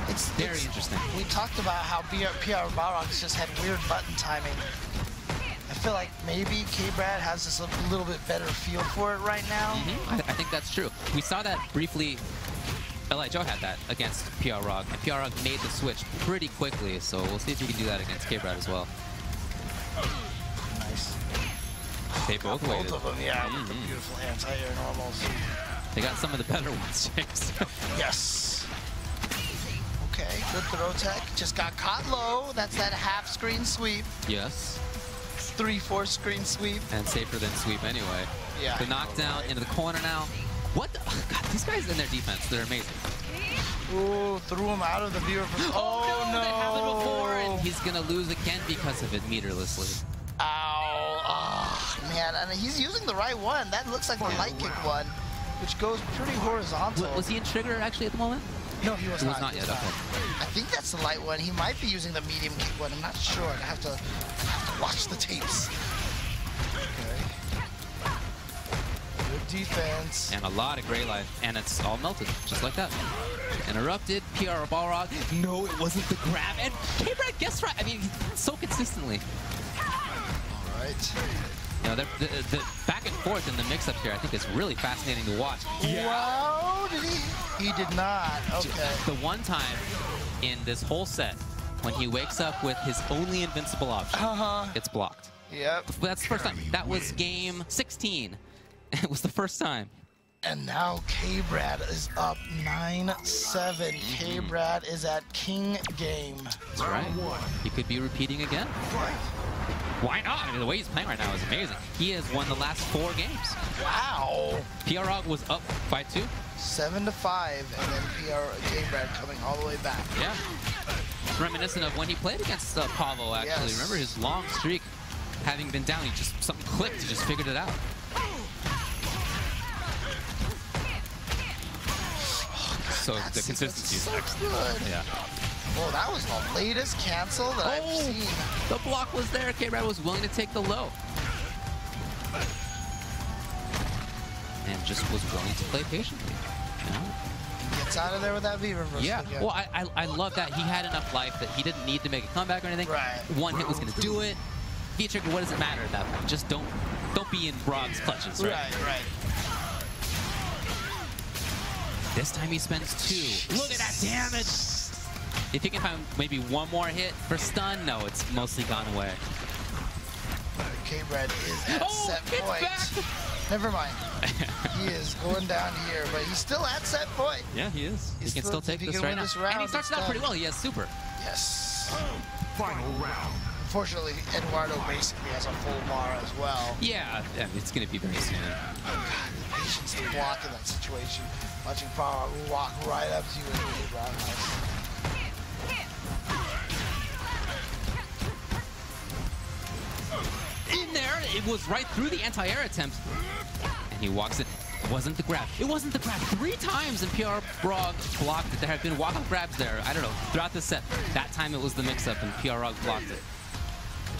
It's very interesting. We talked about how Balrog's just had weird button timing. I feel like maybe K-Brad has this a little bit better feel for it right now. I think that's true. We saw that briefly Li Joe had that against Balrog, and Balrog made the switch pretty quickly, so we'll see if he can do that against K-Brad as well. Nice. They both waited. Both of them, yeah, with the beautiful anti-air normals. They got some of the better ones, James. Yes. Okay, good throw tech. Just got caught low. That's that half screen sweep. Yes. 3/4 screen sweep. And safer than sweep anyway. Yeah. The knockdown into the corner now. What the? Oh, God, these guys in their defense, they're amazing. Ooh, threw him out of the viewer. Oh no! That happened before, and he's gonna lose again because of it meterlessly. Ow. Oh, man, and he's using the right one. That looks like the light kick one, which goes pretty horizontal. Was he in trigger actually at the moment? No, he was not. He was not yet, okay. I think that's the light one. He might be using the medium kick one. I'm not sure. I have to watch the tapes. Okay. Good defense. And a lot of gray life, and it's all melted, just like that. Interrupted, PR Balrog. No, it wasn't the grab, and K-Brad guessed right. I mean, so consistently. All right. You know, the back and forth in the mix-up here, I think is really fascinating to watch. Yeah. Wow, did he? He did not. Okay. The one time in this whole set when he wakes up with his only invincible option, it's blocked. Yep. That's the first time. That was game 16. It was the first time. And now K-Brad is up 9-7. K-Brad is at king game. That's right. He could be repeating again. Why not? I mean, the way he's playing right now is amazing. He has won the last 4 games. Wow. Balrog was up by 2. 7-5, and then K-Brad coming all the way back. Yeah. Reminiscent of when he played against Pavo, actually. Yes. Remember his long streak having been down, he just, something clicked, he just figured it out. So the consistency is good. Yeah. Well, that was the latest cancel that I've seen. The block was there. K-Brad was willing to take the low. And just was willing to play patiently. You know? Gets out of there with that V reversal. Yeah. Again. Well, I love that he had enough life that he didn't need to make a comeback or anything. Right. One hit was going to do it. V-trigger, what does it matter at that point? Just don't be in Brog's clutches, right? Right. This time he spends 2. Look at that damage! If he can find maybe one more hit for stun, no, it's mostly gone away. K-Brad is at set point. Back. Never mind. He is going down here, but he's still at set point. Yeah, he is. He can still take this right now. And he starts out pretty well. He has super. Yes. Final round. Unfortunately, Eduardo basically has a full bar as well. Yeah, it's going to be very soon. Patience to block in that situation. Watching Power walk right up to you in the roundhouse. In there, it was right through the anti-air attempt. And he walks it. It wasn't the grab. It wasn't the grab. 3 times in PR Brog blocked it. There have been walk-up grabs there, I don't know, throughout the set. That time it was the mix-up and PR Brog blocked it.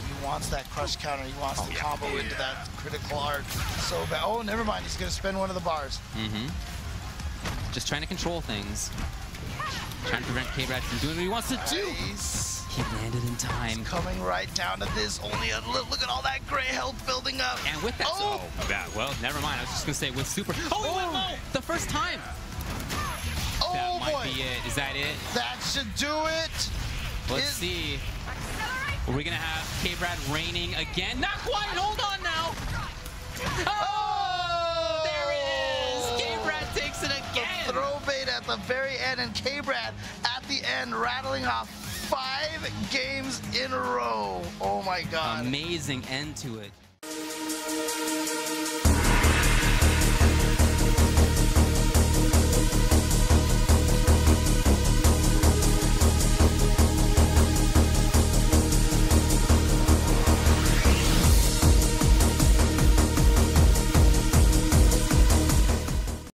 He wants that crush counter. He wants to combo into that critical art so bad. Oh, never mind. He's going to spend one of the bars. Just trying to control things. Trying to prevent K-Brad from doing what he wants to do. He landed in time. He's coming right down to this. Only a little. Look at all that gray health building up. And with that, yeah, well, never mind. I was just going to say with super. Oh, he went low the first time. Oh, that might be it. Is that it? That should do it. Let's see. Are we going to have K-Brad reigning again? Not quite. Hold on now. Oh, there it is. K-Brad takes it again. The throw bait at the very end, and K-Brad at the end rattling off 5 games in a row. Oh my God. Amazing end to it.